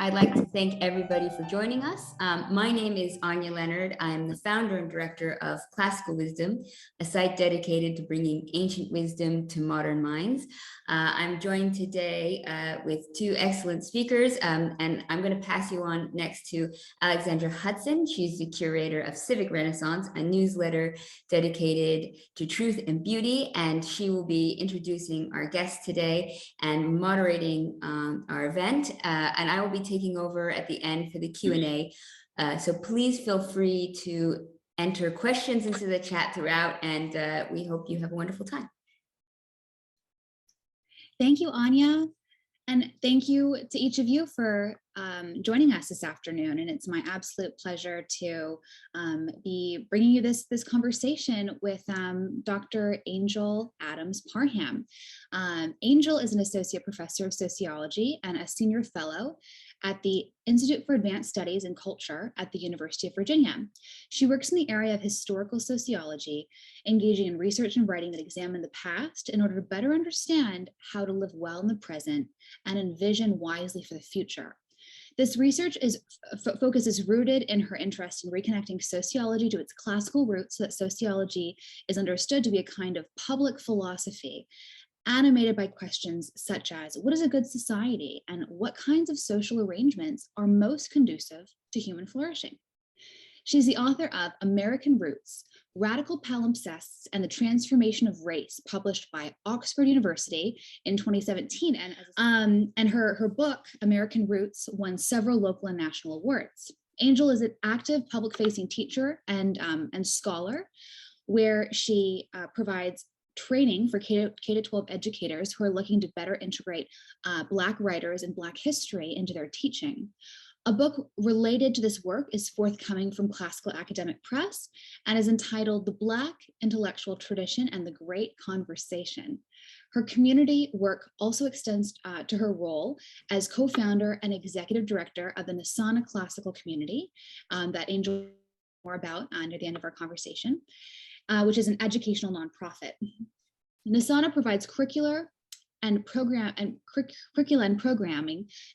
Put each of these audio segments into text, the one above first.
I'd like to thank everybody for joining us. My name is Anya Leonard. I'm the founder and director of Classical Wisdom, a site dedicated to bringing ancient wisdom to modern minds. I'm joined today with two excellent speakers, and I'm going to pass you on next to Alexandra Hudson. She's the curator of Civic Renaissance, a newsletter dedicated to truth and beauty, and she will be introducing our guests today and moderating our event, and I will be taking over at the end for the Q&A. So please feel free to enter questions into the chat throughout, and we hope you have a wonderful time. Thank you, Anya. And thank you to each of you for joining us this afternoon. And it's my absolute pleasure to be bringing you this conversation with Dr. Angel Adams Parham. Angel is an associate professor of sociology and a senior fellow at the Institute for Advanced Studies in Culture at the University of Virginia. She works in the area of historical sociology, engaging in research and writing that examine the past in order to better understand how to live well in the present and envision wisely for the future. This research focus is rooted in her interest in reconnecting sociology to its classical roots so that sociology is understood to be a kind of public philosophy animated by questions such as, what is a good society and what kinds of social arrangements are most conducive to human flourishing? She's the author of American Roots, Radical Palimpsests and the Transformation of Race, published by Oxford University in 2017. And her book, American Roots, won several local and national awards. Angel is an active public-facing teacher and scholar, where she provides training for K-12 educators who are looking to better integrate Black writers and Black history into their teaching. A book related to this work is forthcoming from Classical Academic Press and is entitled The Black Intellectual Tradition and the Great Conversation. Her community work also extends to her role as co-founder and executive director of the Nasana Classical Community that Angel will more about near the end of our conversation, which is an educational nonprofit. Nasana provides curricula and programming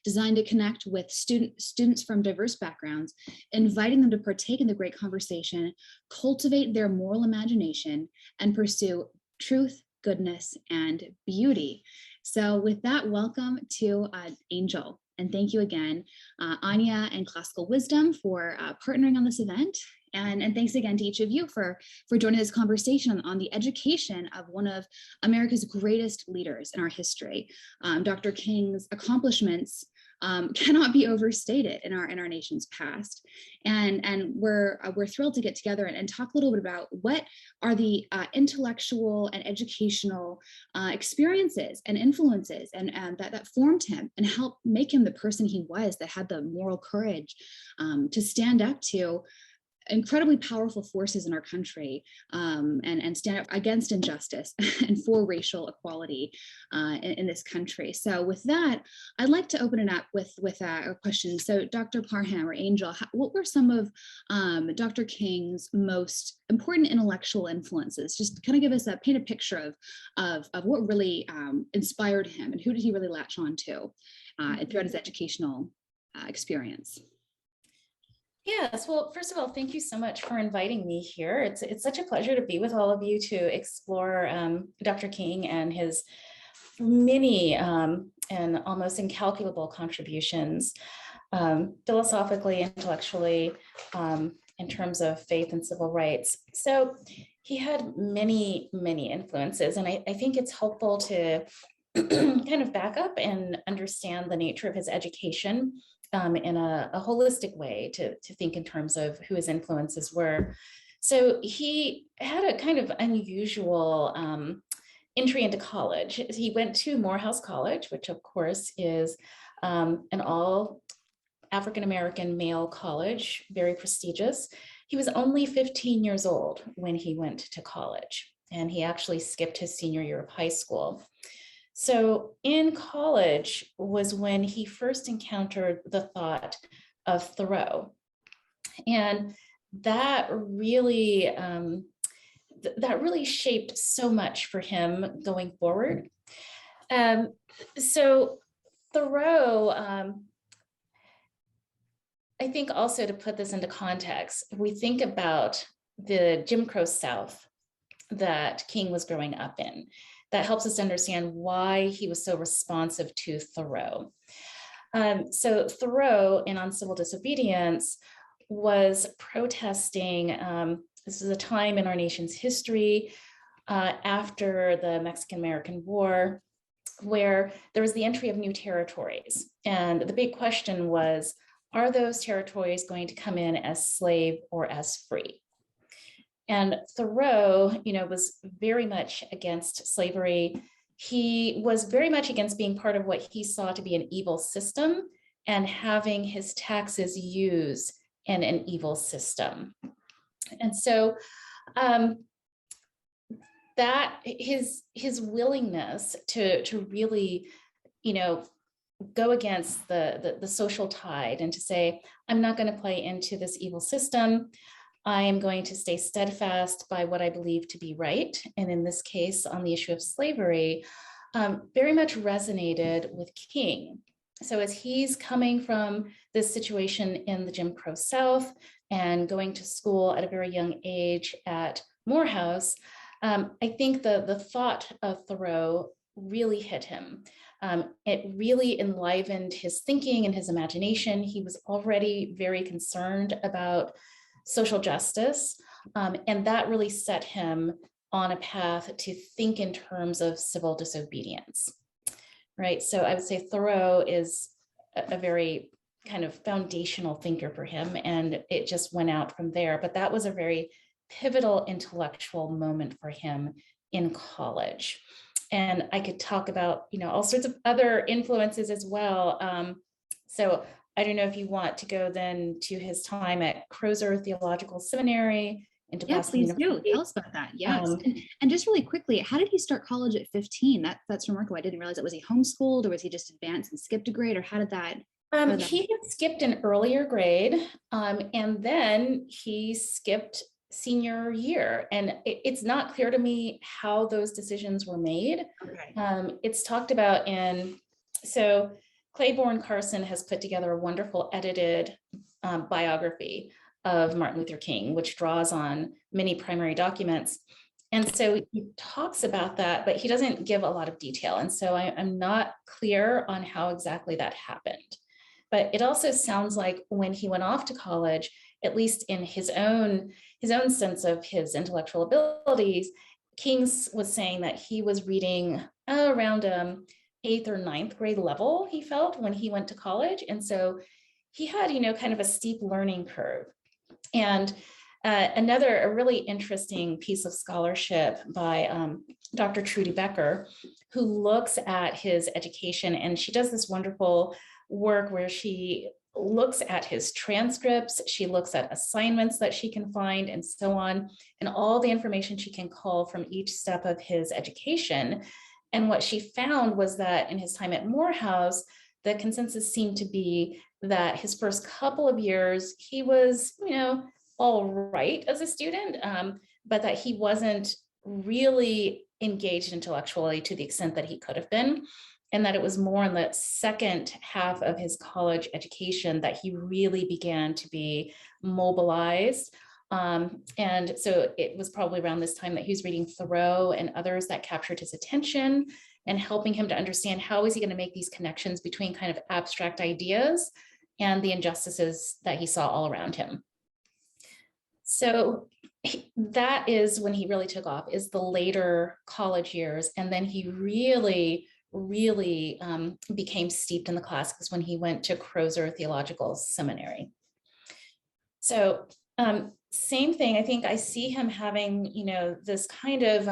designed to connect with students from diverse backgrounds, inviting them to partake in the great conversation, cultivate their moral imagination, and pursue truth, goodness, and beauty. So with that, welcome to Angel. And thank you again, Anya and Classical Wisdom, for partnering on this event. And thanks again to each of you for joining this conversation on the education of one of America's greatest leaders in our history. Dr. King's accomplishments cannot be overstated in our nation's past. And we're thrilled to get together and talk a little bit about what are the intellectual and educational experiences and influences and that formed him and helped make him the person he was, that had the moral courage to stand up to incredibly powerful forces in our country and stand up against injustice and for racial equality in this country. So with that, I'd like to open it up with a question. So Dr. Parham or Angel, what were some of Dr. King's most important intellectual influences? Just kind of give us paint a picture of what really inspired him and who did he really latch on to throughout his educational experience? Yes, well, first of all, thank you so much for inviting me here. It's such a pleasure to be with all of you to explore Dr. King and his many and almost incalculable contributions philosophically, intellectually, in terms of faith and civil rights. So he had many, many influences, and I think it's helpful to kind of back up and understand the nature of his education in a holistic way, to think in terms of who his influences were. So he had a kind of unusual entry into college. He went to Morehouse College, which of course is an all African-American male college, very prestigious. He was only 15 years old when he went to college, and he actually skipped his senior year of high school. So in college was when he first encountered the thought of Thoreau. And that really shaped so much for him going forward. So Thoreau I think also to put this into context, if we think about the Jim Crow South that King was growing up in, that helps us understand why he was so responsive to Thoreau. So Thoreau in On Civil Disobedience was protesting, this is a time in our nation's history after the Mexican-American War, where there was the entry of new territories. And the big question was, are those territories going to come in as slave or as free? And Thoreau, was very much against slavery. He was very much against being part of what he saw to be an evil system and having his taxes used in an evil system. And so that his willingness to really, go against the social tide and to say, I'm not going to play into this evil system. I am going to stay steadfast by what I believe to be right. And in this case, on the issue of slavery, very much resonated with King. So as he's coming from this situation in the Jim Crow South and going to school at a very young age at Morehouse, I think the thought of Thoreau really hit him. It really enlivened his thinking and his imagination. He was already very concerned about social justice, and that really set him on a path to think in terms of civil disobedience, right? So I would say Thoreau is a very kind of foundational thinker for him, and it just went out from there. But that was a very pivotal intellectual moment for him in college. And I could talk about, all sorts of other influences as well. So I don't know if you want to go then to his time at Crozer Theological Seminary. Yeah, please do. Tell us about that. Yes. And just really quickly, how did he start college at 15? That's remarkable. I didn't realize that. Was he homeschooled, or was he just advanced and skipped a grade, or how did that? He had skipped an earlier grade, and then he skipped senior year. And it's not clear to me how those decisions were made. Okay. It's talked about so Claiborne Carson has put together a wonderful edited biography of Martin Luther King, which draws on many primary documents. And so he talks about that, but he doesn't give a lot of detail. And so I'm not clear on how exactly that happened. But it also sounds like when he went off to college, at least in his own sense of his intellectual abilities, King was saying that he was reading around 8th or 9th grade level, he felt, when he went to college. And so he had, kind of a steep learning curve. And a really interesting piece of scholarship by Dr. Trudy Becker, who looks at his education, and she does this wonderful work where she looks at his transcripts, she looks at assignments that she can find, and so on, and all the information she can cull from each step of his education. And what she found was that in his time at Morehouse, the consensus seemed to be that his first couple of years, he was, all right as a student, but that he wasn't really engaged intellectually to the extent that he could have been. And that it was more in the second half of his college education that he really began to be mobilized. And so it was probably around this time that he was reading Thoreau and others that captured his attention and helping him to understand how is he going to make these connections between kind of abstract ideas and the injustices that he saw all around him. So that is when he really took off, is the later college years. And then he really became steeped in the classics when he went to Crozer Theological Seminary. So same thing, I think I see him having, this kind of,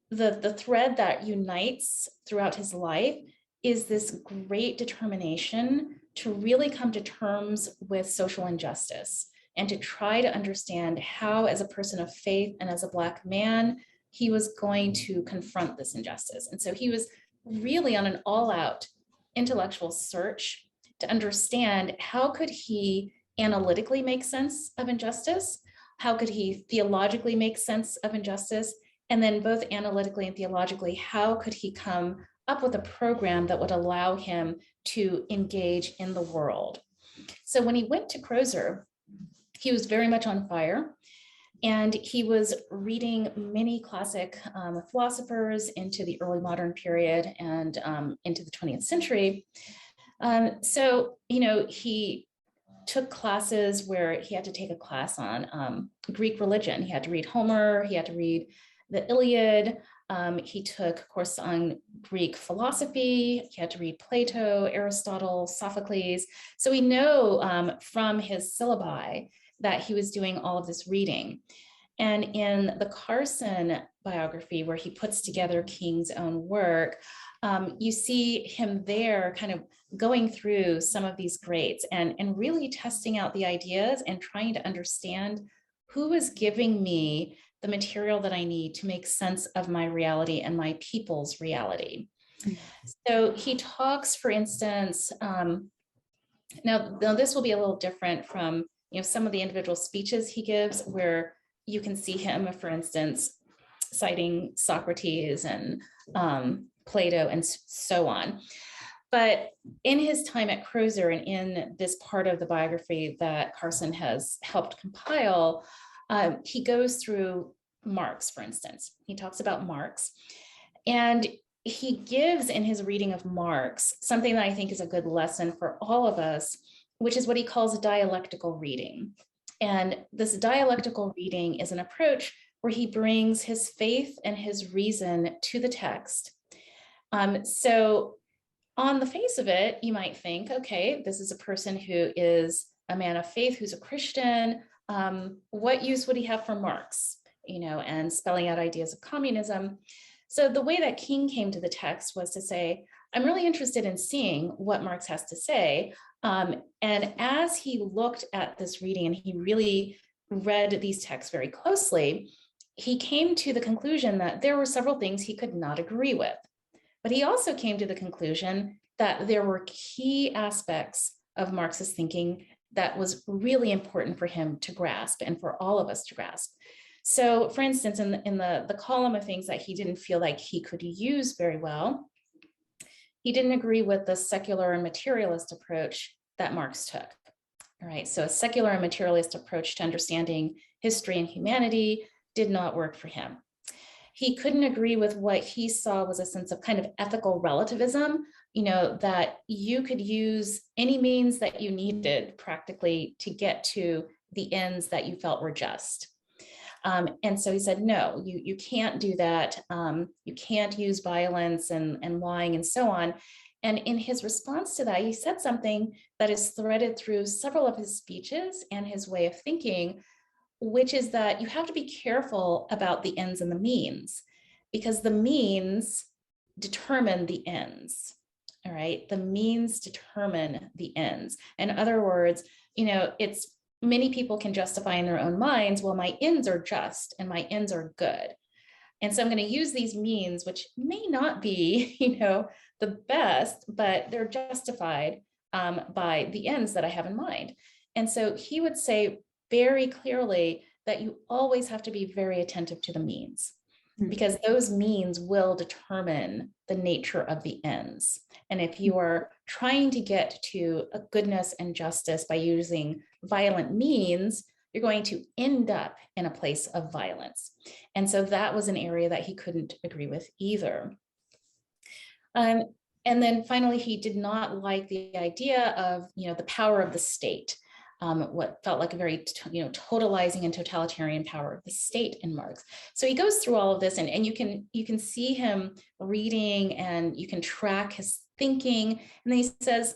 the thread that unites throughout his life is this great determination to really come to terms with social injustice and to try to understand how, as a person of faith and as a Black man, he was going to confront this injustice. And so he was really on an all-out intellectual search to understand how could he analytically make sense of injustice, how could he theologically make sense of injustice, and then both analytically and theologically, how could he come up with a program that would allow him to engage in the world. So when he went to Crozer, he was very much on fire. And he was reading many classic philosophers into the early modern period and into the 20th century. So, he took classes where he had to take a class on Greek religion. He had to read Homer, he had to read the Iliad. He took a course on Greek philosophy. He had to read Plato, Aristotle, Sophocles. So we know from his syllabi that he was doing all of this reading. And in the Carson biography, where he puts together King's own work, you see him there kind of going through some of these greats and really testing out the ideas and trying to understand who is giving me the material that I need to make sense of my reality and my people's reality. So he talks, for instance, now this will be a little different from some of the individual speeches he gives, where you can see him, for instance, citing Socrates and Plato and so on. But in his time at Crozer and in this part of the biography that Carson has helped compile, he goes through Marx, for instance. He talks about Marx, and he gives in his reading of Marx something that I think is a good lesson for all of us, which is what he calls dialectical reading. And this dialectical reading is an approach where he brings his faith and his reason to the text. So on the face of it, you might think, okay, this is a person who is a man of faith, who's a Christian. What use would he have for Marx, and spelling out ideas of communism? So the way that King came to the text was to say, I'm really interested in seeing what Marx has to say. And as he looked at this reading and he really read these texts very closely, he came to the conclusion that there were several things he could not agree with. But he also came to the conclusion that there were key aspects of Marx's thinking that was really important for him to grasp and for all of us to grasp. So, for instance, in the column of things that he didn't feel like he could use very well, he didn't agree with the secular and materialist approach that Marx took. All right, so a secular and materialist approach to understanding history and humanity did not work for him. He couldn't agree with what he saw was a sense of kind of ethical relativism, that you could use any means that you needed practically to get to the ends that you felt were just. And so he said, no, you can't do that. You can't use violence and lying and so on. And in his response to that, he said something that is threaded through several of his speeches and his way of thinking, which is that you have to be careful about the ends and the means, because the means determine the ends. All right, the means determine the ends. In other words, it's many people can justify in their own minds, well, my ends are just and my ends are good. And so I'm going to use these means, which may not be, the best, but they're justified by the ends that I have in mind. And so he would say very clearly that you always have to be very attentive to the means, because those means will determine the nature of the ends. And if you are trying to get to a goodness and justice by using violent means, you're going to end up in a place of violence. And so that was an area that he couldn't agree with either. And then finally, he did not like the idea of, the power of the state, what felt like a very, totalizing and totalitarian power of the state in Marx. So he goes through all of this, and you can see him reading, and you can track his thinking. And then he says,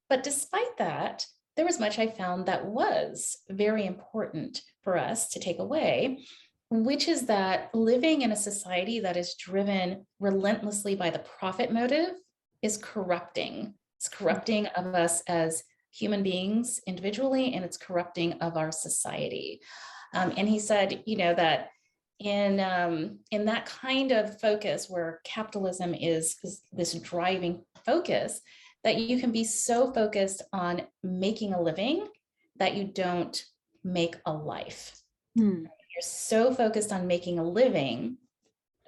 but despite that, there was much I found that was very important for us to take away, which is that living in a society that is driven relentlessly by the profit motive is corrupting. It's corrupting of us as human beings individually, and it's corrupting of our society. And he said, that in that kind of focus where capitalism is this driving focus, that you can be so focused on making a living that you don't make a life. You're so focused on making a living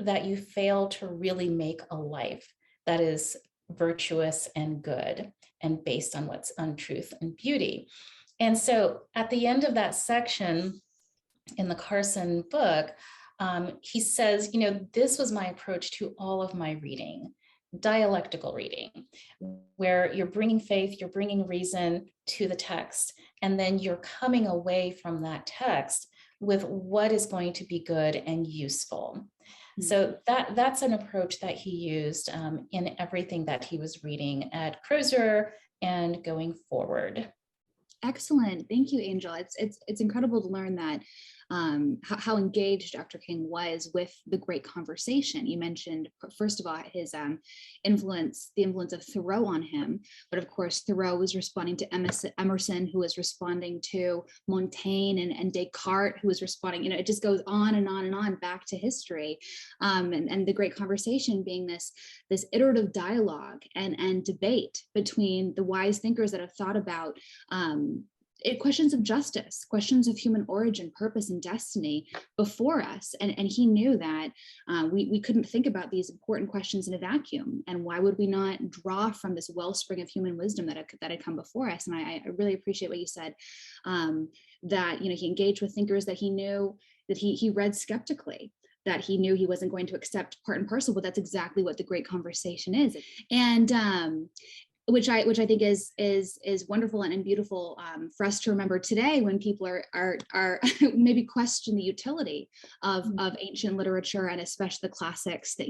that you fail to really make a life that is virtuous and good, and based on what's untruth and beauty. And so at the end of that section in the Carson book, he says, this was my approach to all of my reading, dialectical reading, where you're bringing faith, you're bringing reason to the text, and then you're coming away from that text with what is going to be good and useful. Mm-hmm. So that's an approach that he used in everything that he was reading at Crozer and going forward. Excellent. Thank you, Angel. It's incredible to learn that how engaged Dr. King was with the great conversation. You mentioned, first of all, his the influence of Thoreau on him, but of course, Thoreau was responding to Emerson, who was responding to Montaigne, and Descartes, who was responding, it just goes on and on and on back to history. And the great conversation being this iterative dialogue and debate between the wise thinkers that have thought about questions of justice, questions of human origin, purpose, and destiny before us. And he knew that we couldn't think about these important questions in a vacuum. And why would we not draw from this wellspring of human wisdom that had come before us? And I really appreciate what you said, that he engaged with thinkers that he knew, that he read skeptically, that he knew he wasn't going to accept part and parcel, but that's exactly what the great conversation is. And which I think is wonderful and beautiful for us to remember today, when people are maybe question the utility of ancient literature, and especially the classics. That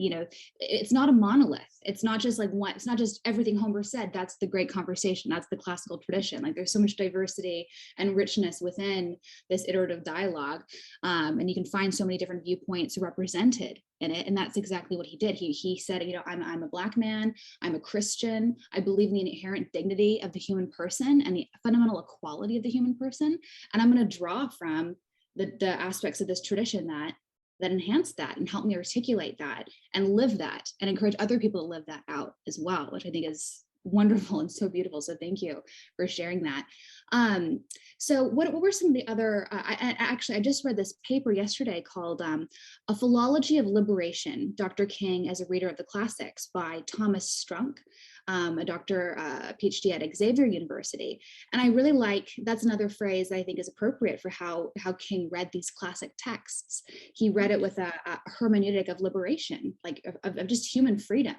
it's not a monolith. It's not just like one. It's not just everything Homer said. That's the great conversation. That's the classical tradition. Like, there's so much diversity and richness within this iterative dialogue, and you can find so many different viewpoints represented in it. And that's exactly what he did. He said, I'm a Black man, I'm a Christian, I believe in the inherent dignity of the human person and the fundamental equality of the human person. And I'm going to draw from the aspects of this tradition that enhance that and help me articulate that and live that and encourage other people to live that out as well, which I think is wonderful and so beautiful. So thank you for sharing that. So what were some of the other, I just read this paper yesterday called A Philology of Liberation, Dr. King as a Reader of the Classics, by Thomas Strunk, a doctor, a PhD at Xavier University. And I really like, that's another phrase that I think is appropriate for how King read these classic texts. He read it with a hermeneutic of liberation, like of just human freedom.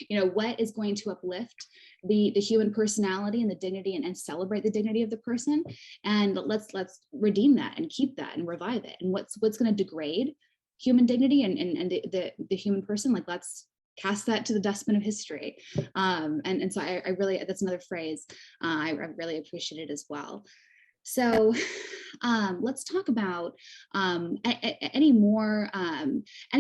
What is going to uplift the human personality and the dignity and celebrate the dignity of the person, and let's redeem that and keep that and revive it. And what's going to degrade human dignity and the human person, like, let's cast that to the dustbin of history. And so I really, that's another phrase I really appreciate it as well. So let's talk about any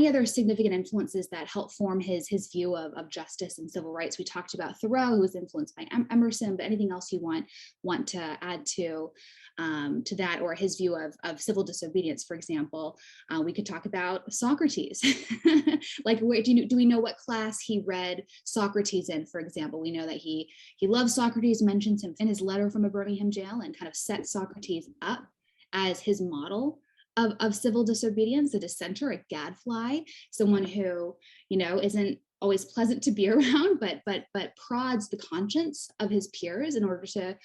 other significant influences that help form his view of justice and civil rights. We talked about Thoreau, who was influenced by Emerson, but anything else you want to add to that, or his view of civil disobedience, for example? We could talk about Socrates. Like, do we know what class he read Socrates in, for example? We know that he loves Socrates, mentions him in his letter from a Birmingham jail, and kind of sets Socrates up as his model of civil disobedience, a dissenter, a gadfly, someone who, isn't always pleasant to be around, but prods the conscience of his peers in order to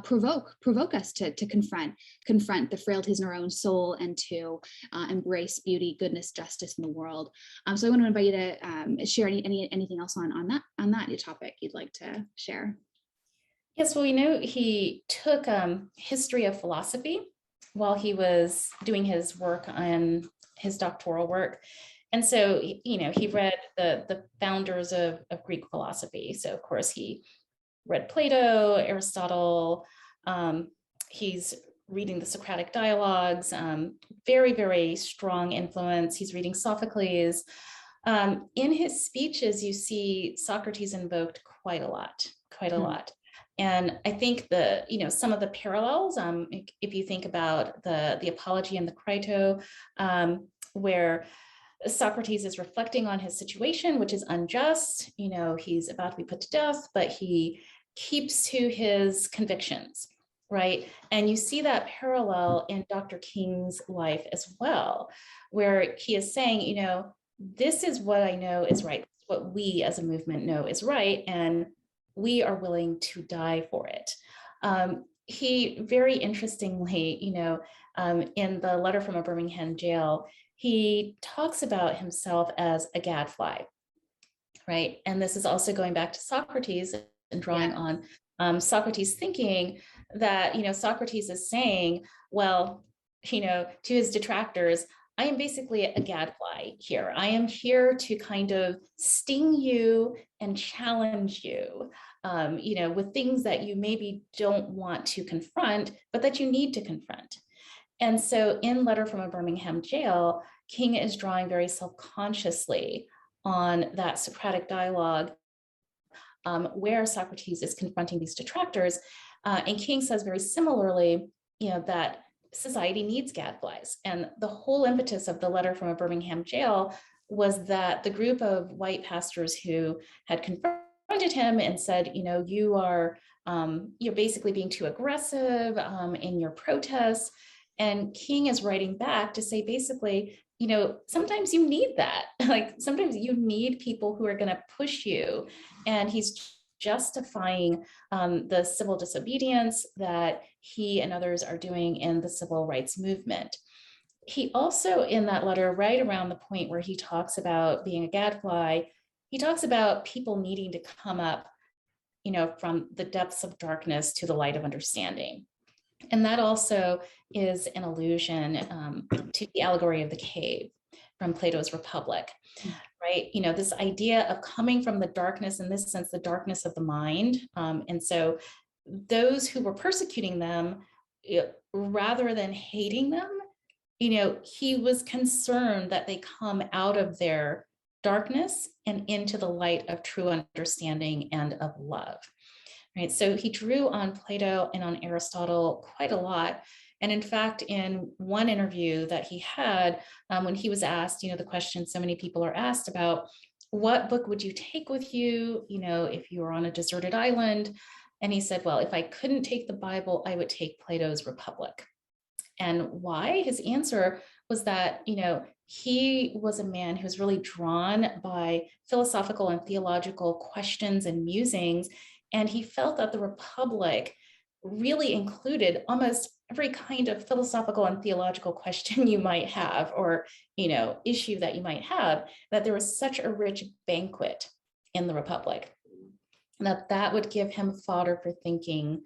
provoke us to confront the frailties in our own soul and to embrace beauty, goodness, justice in the world. So I want to invite you to share anything else on that topic you'd like to share. Yes, well, he took history of philosophy while he was doing his work on his doctoral work. And so, he read the founders of Greek philosophy. So, of course, he read Plato, Aristotle. He's reading the Socratic Dialogues, very, very strong influence. He's reading Sophocles. In his speeches, you see Socrates invoked quite a lot. And I think some of the parallels, if you think about the Apology and the Crito, where Socrates is reflecting on his situation, which is unjust. He's about to be put to death, but he keeps to his convictions, right? And you see that parallel in Dr. King's life as well, where he is saying, this is what I know is right, what we as a movement know is right, and we are willing to die for it. He very interestingly, in the letter from a Birmingham jail, he talks about himself as a gadfly, right? And this is also going back to Socrates and drawing on Socrates' thinking that, Socrates is saying, well, to his detractors, I am basically a gadfly here. I am here to kind of sting you and challenge you, with things that you maybe don't want to confront, but that you need to confront. And so in Letter from a Birmingham Jail, King is drawing very self-consciously on that Socratic dialogue where Socrates is confronting these detractors. And King says very similarly, that society needs gadflies. And the whole impetus of the Letter from a Birmingham Jail was that the group of white pastors who had confronted him and said, you're basically being too aggressive in your protests. And King is writing back to say, basically, sometimes you need that. Like sometimes you need people who are going to push you. And he's justifying the civil disobedience that he and others are doing in the civil rights movement. He also, in that letter, right around the point where he talks about being a gadfly, he talks about people needing to come up, from the depths of darkness to the light of understanding. And that also is an allusion to the allegory of the cave from Plato's Republic, right? This idea of coming from the darkness, in this sense, the darkness of the mind. And so those who were persecuting them, rather than hating them, he was concerned that they come out of their darkness and into the light of true understanding and of love. Right. So he drew on Plato and on Aristotle quite a lot. And in fact, in one interview that he had, when he was asked, the question so many people are asked about, what book would you take with you, if you were on a deserted island? And he said, well, if I couldn't take the Bible, I would take Plato's Republic. And why? His answer was that, he was a man who was really drawn by philosophical and theological questions and musings. And he felt that the Republic really included almost every kind of philosophical and theological question you might have, or, issue that you might have, that there was such a rich banquet in the Republic, that would give him fodder for thinking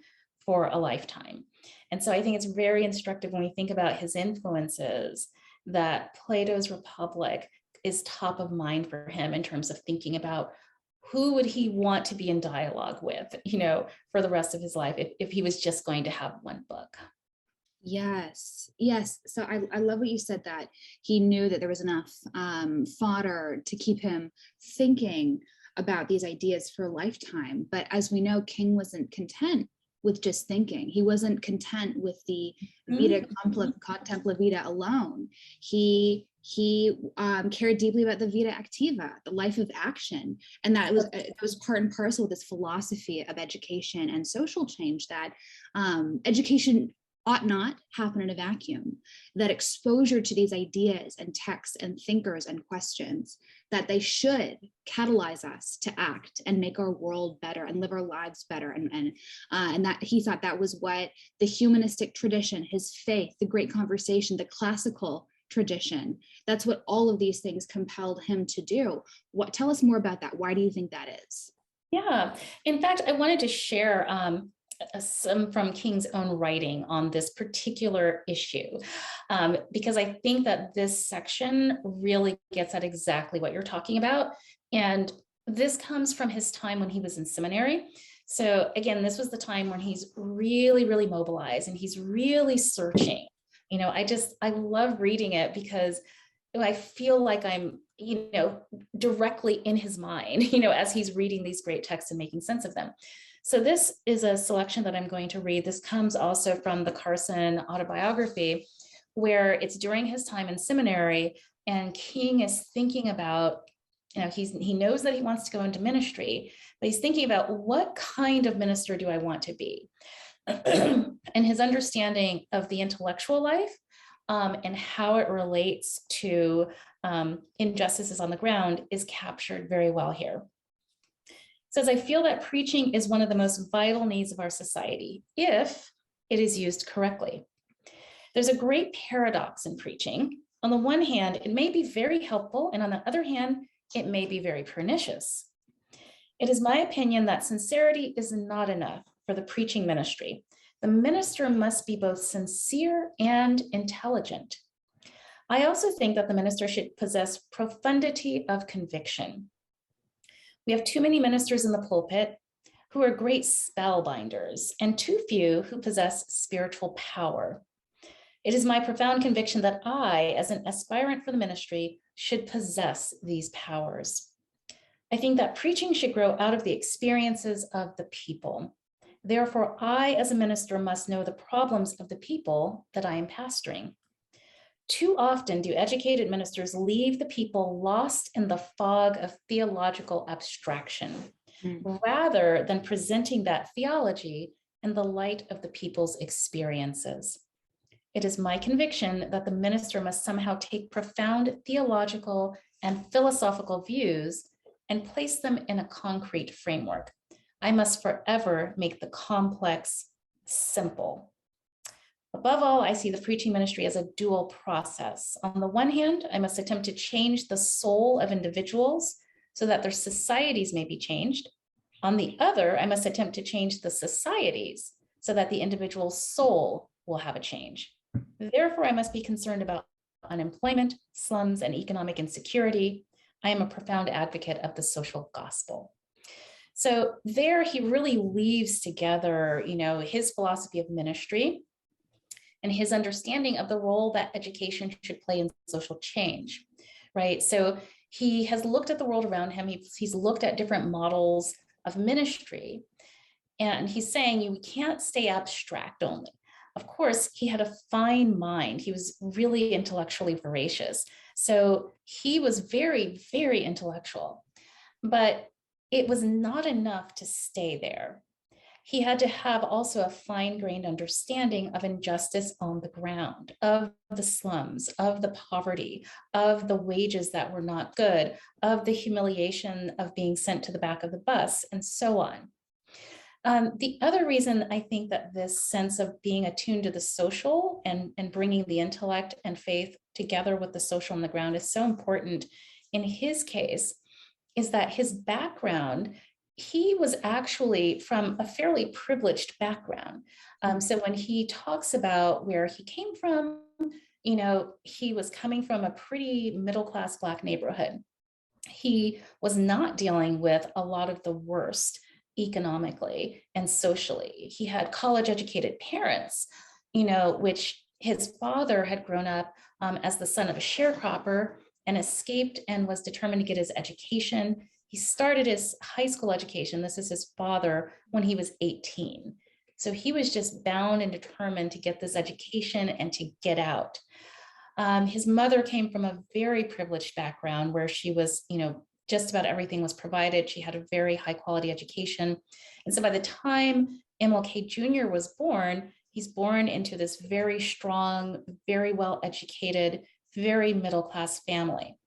for a lifetime. And so I think it's very instructive when we think about his influences, that Plato's Republic is top of mind for him in terms of thinking about who would he want to be in dialogue with, for the rest of his life, if he was just going to have one book. Yes. So I love what you said, that he knew that there was enough fodder to keep him thinking about these ideas for a lifetime. But as we know, King wasn't content with just thinking. He wasn't content with the Vita Contempla Vita alone. He cared deeply about the Vita Activa, the life of action. And that was part and parcel with this philosophy of education and social change, that education ought not happen in a vacuum, that exposure to these ideas and texts and thinkers and questions, that they should catalyze us to act and make our world better and live our lives better. And that he thought that was what the humanistic tradition, his faith, the great conversation, the classical tradition, that's what all of these things compelled him to do. Tell us more about that. Why do you think that is? Yeah, in fact, I wanted to share some from King's own writing on this particular issue, because I think that this section really gets at exactly what you're talking about. And this comes from his time when he was in seminary. So again, this was the time when he's really, really mobilized and he's really searching. I love reading it because I feel like I'm, directly in his mind, as he's reading these great texts and making sense of them. So this is a selection that I'm going to read. This comes also from the Carson autobiography, where it's during his time in seminary, and King is thinking about, he knows that he wants to go into ministry, but he's thinking about, what kind of minister do I want to be? And his understanding of the intellectual life and how it relates to injustices on the ground is captured very well here. It says, I feel that preaching is one of the most vital needs of our society if it is used correctly. There's a great paradox in preaching. On the one hand, it may be very helpful, and on the other hand, it may be very pernicious. It is my opinion that sincerity is not enough for the preaching ministry. The minister must be both sincere and intelligent. I also think that the minister should possess profundity of conviction. We have too many ministers in the pulpit who are great spellbinders and too few who possess spiritual power. It is my profound conviction that I, as an aspirant for the ministry, should possess these powers. I think that preaching should grow out of the experiences of the people. Therefore, I, as a minister, must know the problems of the people that I am pastoring. Too often do educated ministers leave the people lost in the fog of theological abstraction, rather than presenting that theology in the light of the people's experiences. It is my conviction that the minister must somehow take profound theological and philosophical views and place them in a concrete framework. I must forever make the complex simple. Above all, I see the preaching ministry as a dual process. On the one hand, I must attempt to change the soul of individuals so that their societies may be changed. On the other, I must attempt to change the societies so that the individual soul will have a change. Therefore, I must be concerned about unemployment, slums, and economic insecurity. I am a profound advocate of the social gospel. So there he really weaves together, his philosophy of ministry and his understanding of the role that education should play in social change, right? So he has looked at the world around him. He's looked at different models of ministry, and he's saying you can't stay abstract only. Of course, he had a fine mind. He was really intellectually voracious. So he was very, very intellectual, but it was not enough to stay there. He had to have also a fine-grained understanding of injustice on the ground, of the slums, of the poverty, of the wages that were not good, of the humiliation of being sent to the back of the bus, and so on. The other reason I think that this sense of being attuned to the social and bringing the intellect and faith together with the social on the ground is so important in his case is that his background, he was actually from a fairly privileged background. So when he talks about where he came from, he was coming from a pretty middle-class Black neighborhood. He was not dealing with a lot of the worst economically and socially. He had college-educated parents, which his father had grown up as the son of a sharecropper and escaped and was determined to get his education. He started his high school education, this is his father, when he was 18. So he was just bound and determined to get this education and to get out. His mother came from a very privileged background where she was, just about everything was provided. She had a very high quality education. And so by the time MLK Jr. was born, he's born into this very strong, very well educated, very middle-class family.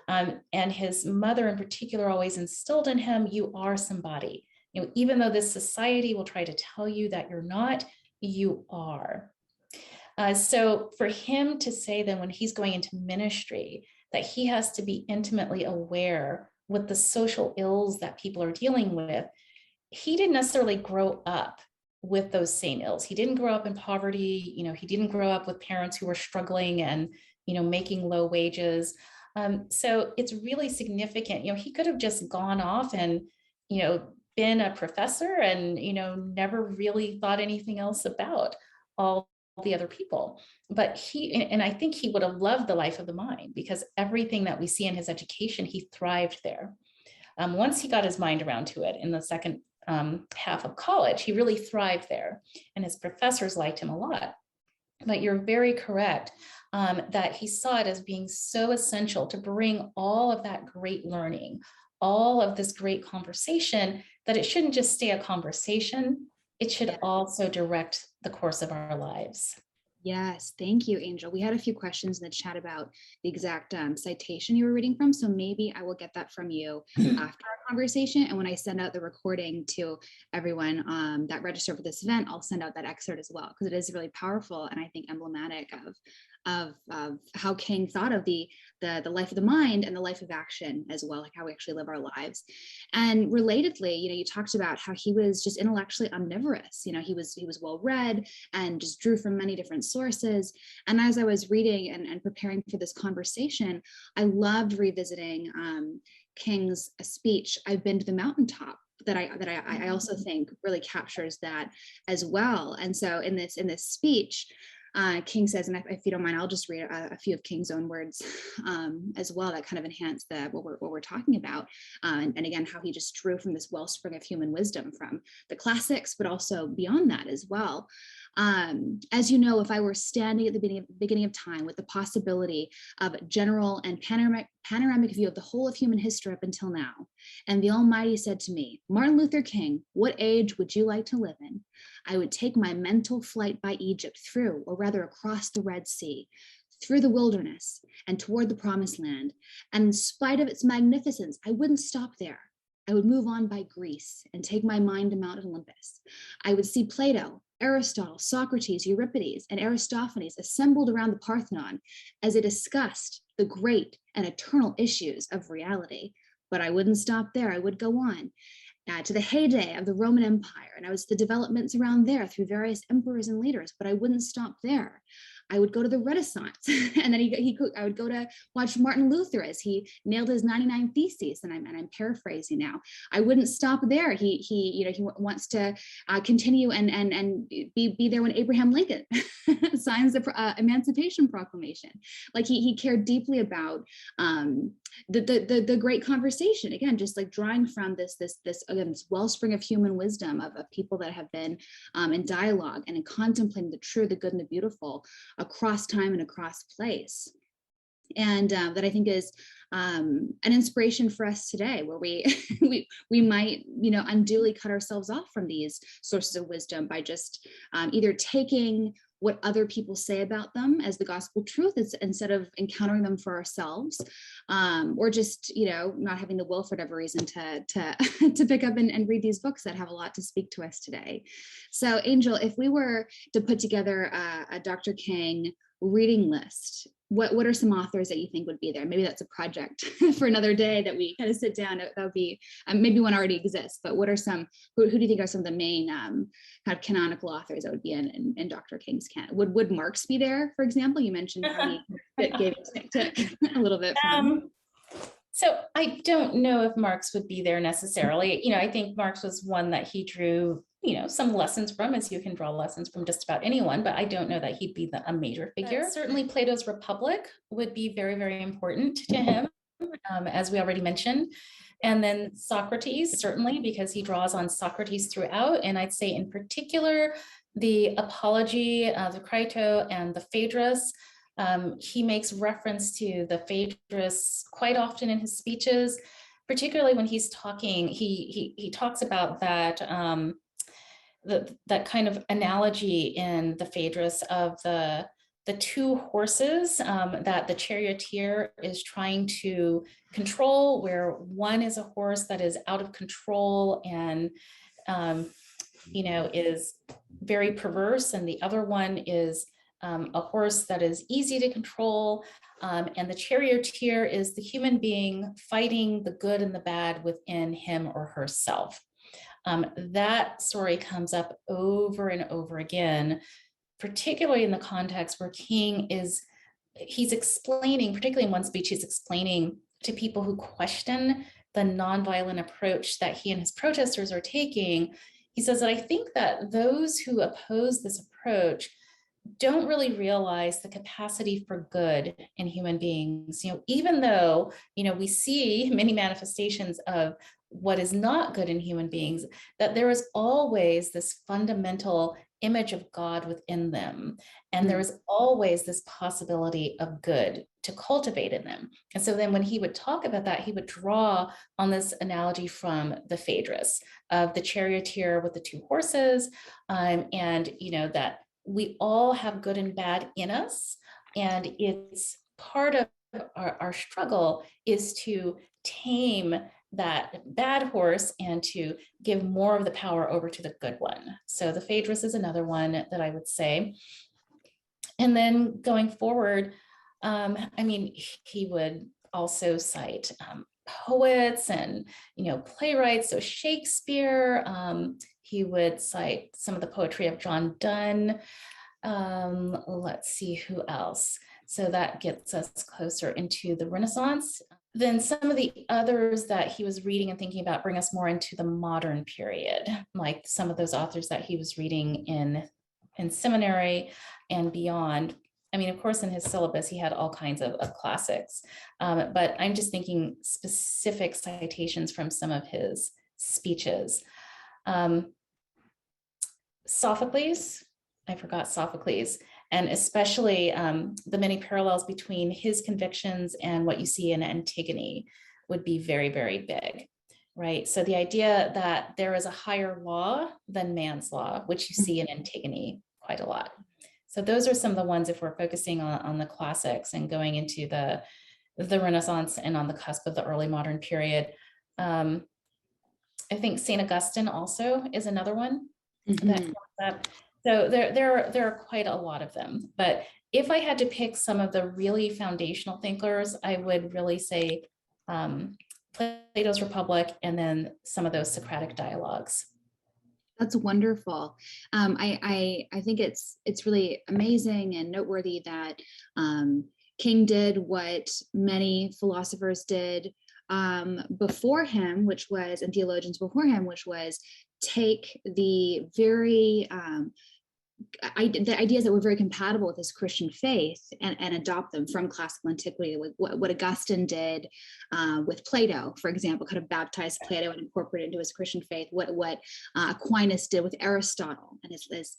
And his mother in particular always instilled in him, you are somebody. Even though this society will try to tell you that you're not, you are. So for him to say that when he's going into ministry, that he has to be intimately aware with the social ills that people are dealing with, he didn't necessarily grow up with those same ills. He didn't grow up in poverty. He didn't grow up with parents who were struggling and, making low wages. So it's really significant. He could have just gone off and, been a professor and, never really thought anything else about all the other people. But and I think he would have loved the life of the mind because everything that we see in his education, he thrived there. Once he got his mind around to it in the second half of college, he really thrived there. And his professors liked him a lot. But you're very correct that he saw it as being so essential to bring all of that great learning, all of this great conversation, that it shouldn't just stay a conversation. It should also direct the course of our lives. Yes, thank you, Angel. We had a few questions in the chat about the exact citation you were reading from, so maybe I will get that from you after our conversation. And when I send out the recording to everyone that registered for this event, I'll send out that excerpt as well, because it is really powerful and I think emblematic of how King thought of the life of the mind and the life of action as well, like how we actually live our lives. And relatedly, you talked about how he was just intellectually omnivorous. He was well read and just drew from many different sources. And as I was reading and preparing for this conversation, I loved revisiting King's speech, "I've been to the mountaintop," that I also think really captures that as well. And so in this speech, King says, and if you don't mind, I'll just read a few of King's own words as well that kind of enhance what we're talking about. And again, how he just drew from this wellspring of human wisdom from the classics, but also beyond that as well. As you know, if I were standing at the beginning of time with the possibility of general and panoramic view of the whole of human history up until now, and the Almighty said to me, "Martin Luther King, what age would you like to live in?" I would take my mental flight by Egypt through, or rather across the Red Sea, through the wilderness and toward the promised land. And in spite of its magnificence, I wouldn't stop there. I would move on by Greece and take my mind to Mount Olympus. I would see Plato, Aristotle, Socrates, Euripides, and Aristophanes assembled around the Parthenon as they discussed the great and eternal issues of reality. But I wouldn't stop there. I would go on to the heyday of the Roman Empire, and I was the developments around there through various emperors and leaders, but I wouldn't stop there. I would go to the Renaissance, and then I would go to watch Martin Luther as he nailed his 99 Theses, and I'm paraphrasing now. I wouldn't stop there. He wants to continue and be there when Abraham Lincoln signs the Emancipation Proclamation. Like he cared deeply about the great conversation. Again, just like drawing from this wellspring of human wisdom of people that have been in dialogue and in contemplating the true, the good, and the beautiful across time and across place. And that I think is an inspiration for us today, where we might unduly cut ourselves off from these sources of wisdom by just either taking what other people say about them as the gospel truth instead of encountering them for ourselves, or just not having the will for whatever reason to pick up and read these books that have a lot to speak to us today. So Angel, if we were to put together a Dr. King reading list, what are some authors that you think would be there? Maybe that's a project for another day that we kind of sit down. That would be maybe one already exists, but what are some? Who do you think are some of the main kind of canonical authors that would be in Dr. King's canon? Would Marx be there, for example? You mentioned how he gave it a little bit. So I don't know if Marx would be there necessarily. I think Marx was one that he drew some lessons from, as you can draw lessons from just about anyone, but I don't know that he'd be a major figure. But certainly Plato's Republic would be very, very important to him, as we already mentioned. And then Socrates, certainly, because he draws on Socrates throughout. And I'd say in particular, the Apology, the Crito, and the Phaedrus. He makes reference to the Phaedrus quite often in his speeches, particularly when he's talking, he talks about that that kind of analogy in the Phaedrus of the two horses that the charioteer is trying to control, where one is a horse that is out of control and is very perverse, and the other one is a horse that is easy to control. And the charioteer is the human being fighting the good and the bad within him or herself. That story comes up over and over again, particularly in the context where King he's explaining, particularly in one speech, he's explaining to people who question the nonviolent approach that he and his protesters are taking. He says that I think that those who oppose this approach don't really realize the capacity for good in human beings. Even though, we see many manifestations of what is not good in human beings, that there is always this fundamental image of God within them. And there is always this possibility of good to cultivate in them. And so then when he would talk about that, he would draw on this analogy from the Phaedrus of the charioteer with the two horses, and that we all have good and bad in us. And it's part of our struggle is to tame that bad horse and to give more of the power over to the good one. So the Phaedrus is another one that I would say. And then going forward, I mean, he would also cite poets and, playwrights. So Shakespeare, he would cite some of the poetry of John Donne. Let's see who else. So that gets us closer into the Renaissance. Then some of the others that he was reading and thinking about bring us more into the modern period, like some of those authors that he was reading in seminary and beyond. I mean, of course, in his syllabus, he had all kinds of classics, but I'm just thinking specific citations from some of his speeches. Sophocles, I forgot Sophocles, and especially the many parallels between his convictions and what you see in Antigone would be very, very big, right? So the idea that there is a higher law than man's law, which you see in Antigone quite a lot. So those are some of the ones, if we're focusing on the classics and going into the Renaissance and on the cusp of the early modern period. I think St. Augustine also is another one that comes up. So there are quite a lot of them. But if I had to pick some of the really foundational thinkers, I would really say Plato's Republic and then some of those Socratic dialogues. That's wonderful. I think it's really amazing and noteworthy that King did what many philosophers did before him, and theologians before him, which was take the very the ideas that were very compatible with his Christian faith and adopt them from classical antiquity. What Augustine did with Plato, for example, kind of baptized Plato and incorporated into his Christian faith. What Aquinas did with Aristotle and his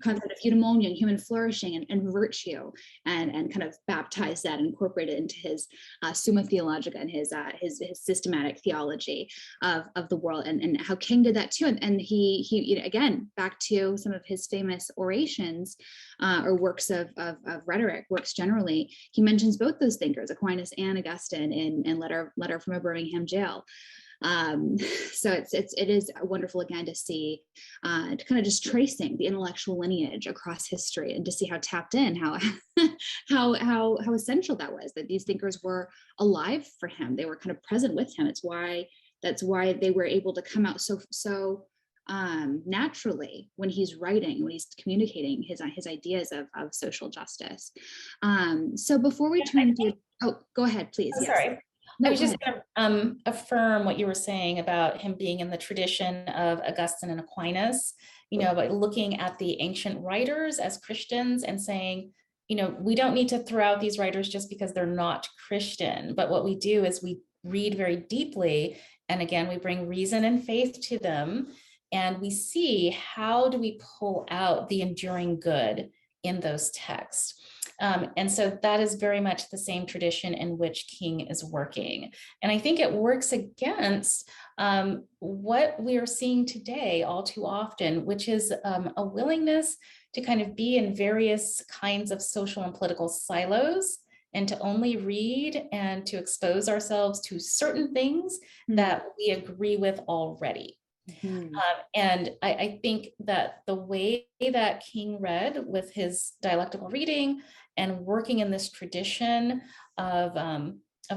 concept of eudaimonia and human flourishing and virtue, and kind of baptized that and incorporated it into his Summa Theologica and his systematic theology of the world, and how King did that too. And he again, back to some of his famous orations or works of rhetoric, works generally, he mentions both those thinkers, Aquinas and Augustine, in letter from a Birmingham jail. So it is wonderful again to see kind of just tracing the intellectual lineage across history and to see how tapped in, how essential that was, that these thinkers were alive for him. They were kind of present with him. That's why they were able to come out so naturally when he's writing, when he's communicating his ideas of social justice. So before we turn to, go ahead, please. Yes. Sorry. No, I was just going to affirm what you were saying about him being in the tradition of Augustine and Aquinas, by looking at the ancient writers as Christians and saying, we don't need to throw out these writers just because they're not Christian, but what we do is we read very deeply. And again, we bring reason and faith to them. And we see how do we pull out the enduring good in those texts. And so that is very much the same tradition in which King is working. And I think it works against what we are seeing today all too often, which is a willingness to kind of be in various kinds of social and political silos and to only read and to expose ourselves to certain things that we agree with already. And I think that the way that King read with his dialectical reading and working in this tradition of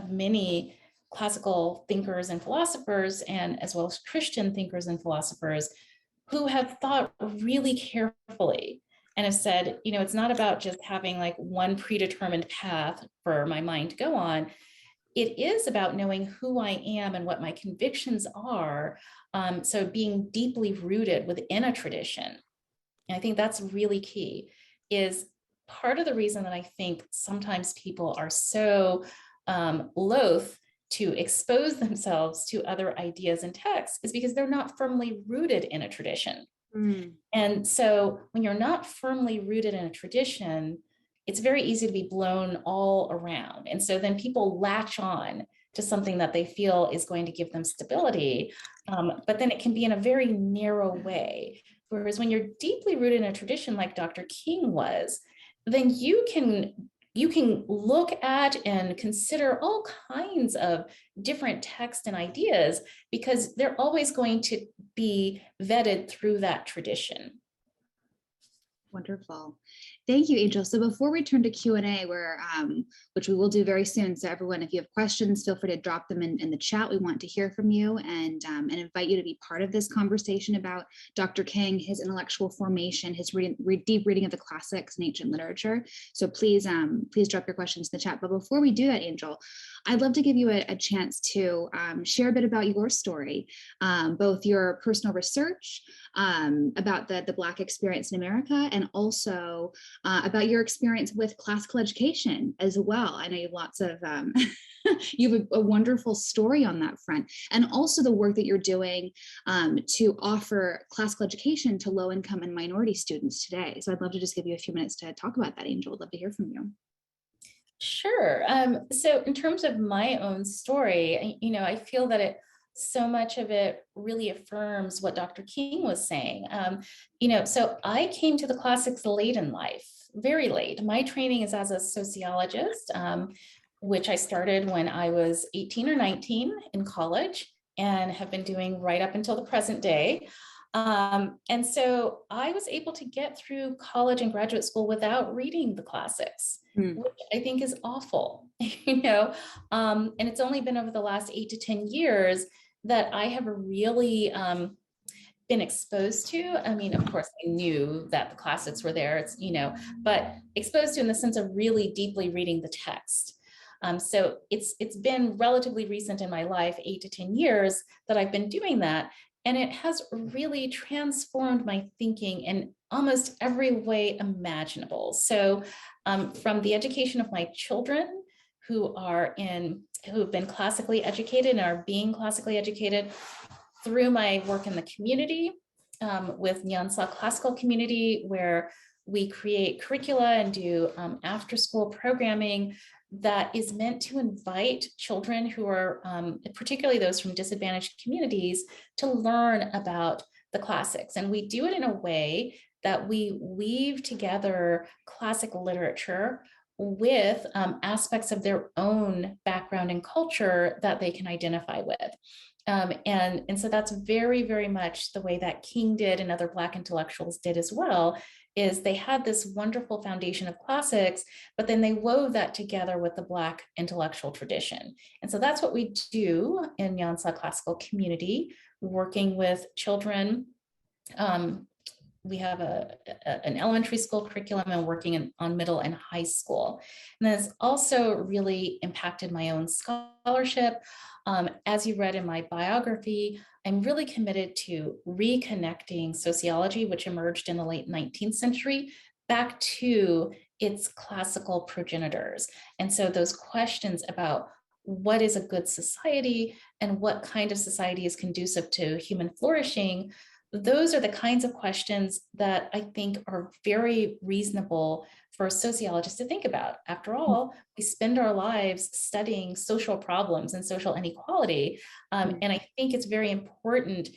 many classical thinkers and philosophers, and as well as Christian thinkers and philosophers who have thought really carefully and have said, it's not about just having like one predetermined path for my mind to go on. It is about knowing who I am and what my convictions are. So being deeply rooted within a tradition. And I think that's really key, is part of the reason that I think sometimes people are so loath to expose themselves to other ideas and texts is because they're not firmly rooted in a tradition. And so when you're not firmly rooted in a tradition, it's very easy to be blown all around. And so then people latch on to something that they feel is going to give them stability. But then it can be in a very narrow way. Whereas when you're deeply rooted in a tradition like Dr. King was, then you can look at and consider all kinds of different texts and ideas, because they're always going to be vetted through that tradition. Wonderful. Thank you, Angel. So before we turn to Q&A, which we will do very soon, so everyone, if you have questions, feel free to drop them in the chat. We want to hear from you and invite you to be part of this conversation about Dr. King, his intellectual formation, his deep reading of the classics and ancient literature. So please drop your questions in the chat. But before we do that, Angel, I'd love to give you a chance to share a bit about your story, both your personal research about the Black experience in America, and also about your experience with classical education as well. I know you have lots of, you have a wonderful story on that front, and also the work that you're doing to offer classical education to low-income and minority students today. So I'd love to just give you a few minutes to talk about that, Angel. I'd love to hear from you. Sure. So in terms of my own story, I feel that so much of it really affirms what Dr. King was saying. So I came to the classics late in life, very late. My training is as a sociologist, which I started when I was 18 or 19 in college, and have been doing right up until the present day. And so I was able to get through college and graduate school without reading the classics, which I think is awful, and it's only been over the last 8 to 10 years that I have really been exposed to. I mean, of course, I knew that the classics were there, but exposed to in the sense of really deeply reading the text. So it's been relatively recent in my life, 8 to 10 years, that I've been doing that. And it has really transformed my thinking in almost every way imaginable. So from the education of my children who have been classically educated and are being classically educated, through my work in the community with Nyanza Classical Community, where we create curricula and do after-school programming that is meant to invite children who are, particularly those from disadvantaged communities, to learn about the classics. And we do it in a way that we weave together classic literature with aspects of their own background and culture that they can identify with. And so that's very, very much the way that King did and other Black intellectuals did as well, is they had this wonderful foundation of classics, but then they wove that together with the Black intellectual tradition. And so that's what we do in Nyanza Classical Community, working with children. We have an elementary school curriculum and working on middle and high school. And that's also really impacted my own scholarship. As you read in my biography, I'm really committed to reconnecting sociology, which emerged in the late 19th century, back to its classical progenitors. And so those questions about what is a good society and what kind of society is conducive to human flourishing, those are the kinds of questions that I think are very reasonable for sociologists to think about. After all, we spend our lives studying social problems and social inequality. And I think it's very important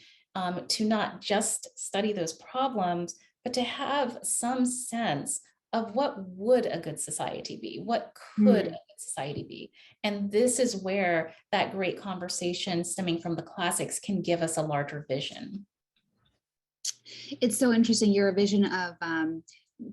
to not just study those problems, but to have some sense of what would a good society be? What could a good society be? And this is where that great conversation stemming from the classics can give us a larger vision. It's so interesting. Your vision of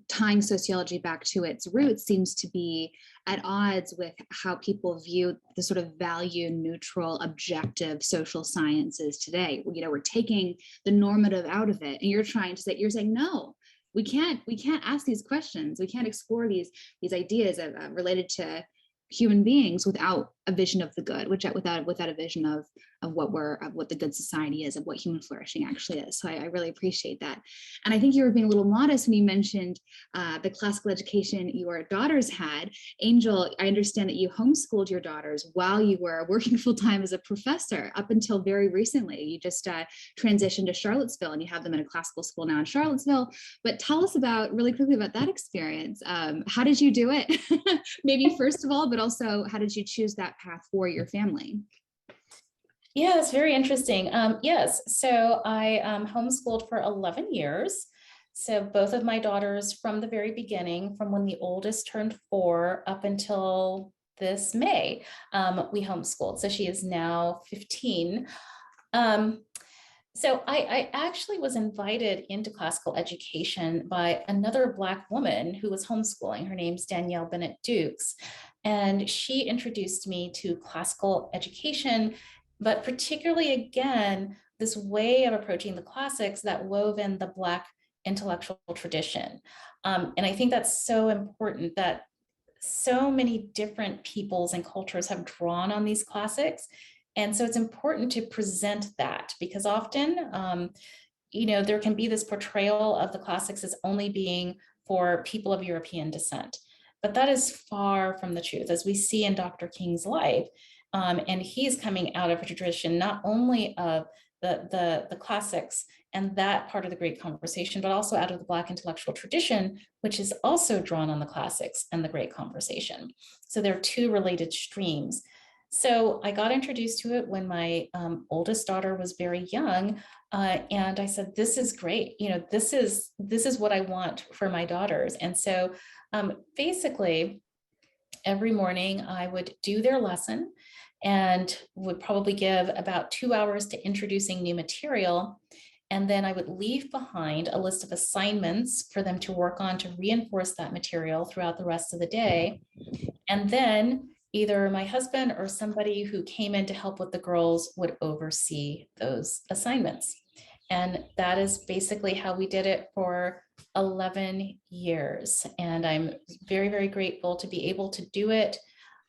tying sociology back to its roots seems to be at odds with how people view the sort of value neutral, objective social sciences today. We're taking the normative out of it, and you're saying, no, we can't ask these questions. We can't explore these ideas related to human beings without a vision of the good, without a vision of what the good society is, of what human flourishing actually is. So I really appreciate that. And I think you were being a little modest when you mentioned the classical education your daughters had. Angel, I understand that you homeschooled your daughters while you were working full-time as a professor up until very recently. You just transitioned to Charlottesville, and you have them in a classical school now in Charlottesville. But tell us really quickly about that experience. How did you do it? Maybe first of all, but also how did you choose that path for your family? Yes, very interesting. Yes, so I homeschooled for 11 years. So both of my daughters from the very beginning, from when the oldest turned 4 up until this May, we homeschooled. So she is now 15. Um, so I actually was invited into classical education by another Black woman who was homeschooling. Her name's Danielle Bennett Dukes. And she introduced me to classical education, but particularly, again, this way of approaching the classics that wove in the Black intellectual tradition. And I think that's so important, that so many different peoples and cultures have drawn on these classics. And so it's important to present that, because often, there can be this portrayal of the classics as only being for people of European descent. But that is far from the truth, as we see in Dr. King's life. And he's coming out of a tradition not only of the classics and that part of the great conversation, but also out of the Black intellectual tradition, which is also drawn on the classics and the great conversation. So there are two related streams. So I got introduced to it when my oldest daughter was very young, and I said, "This is great. This is what I want for my daughters." And so, basically, every morning I would do their lesson, and would probably give about 2 hours to introducing new material. And then I would leave behind a list of assignments for them to work on to reinforce that material throughout the rest of the day. And then either my husband or somebody who came in to help with the girls would oversee those assignments. And that is basically how we did it for 11 years. And I'm very, very grateful to be able to do it.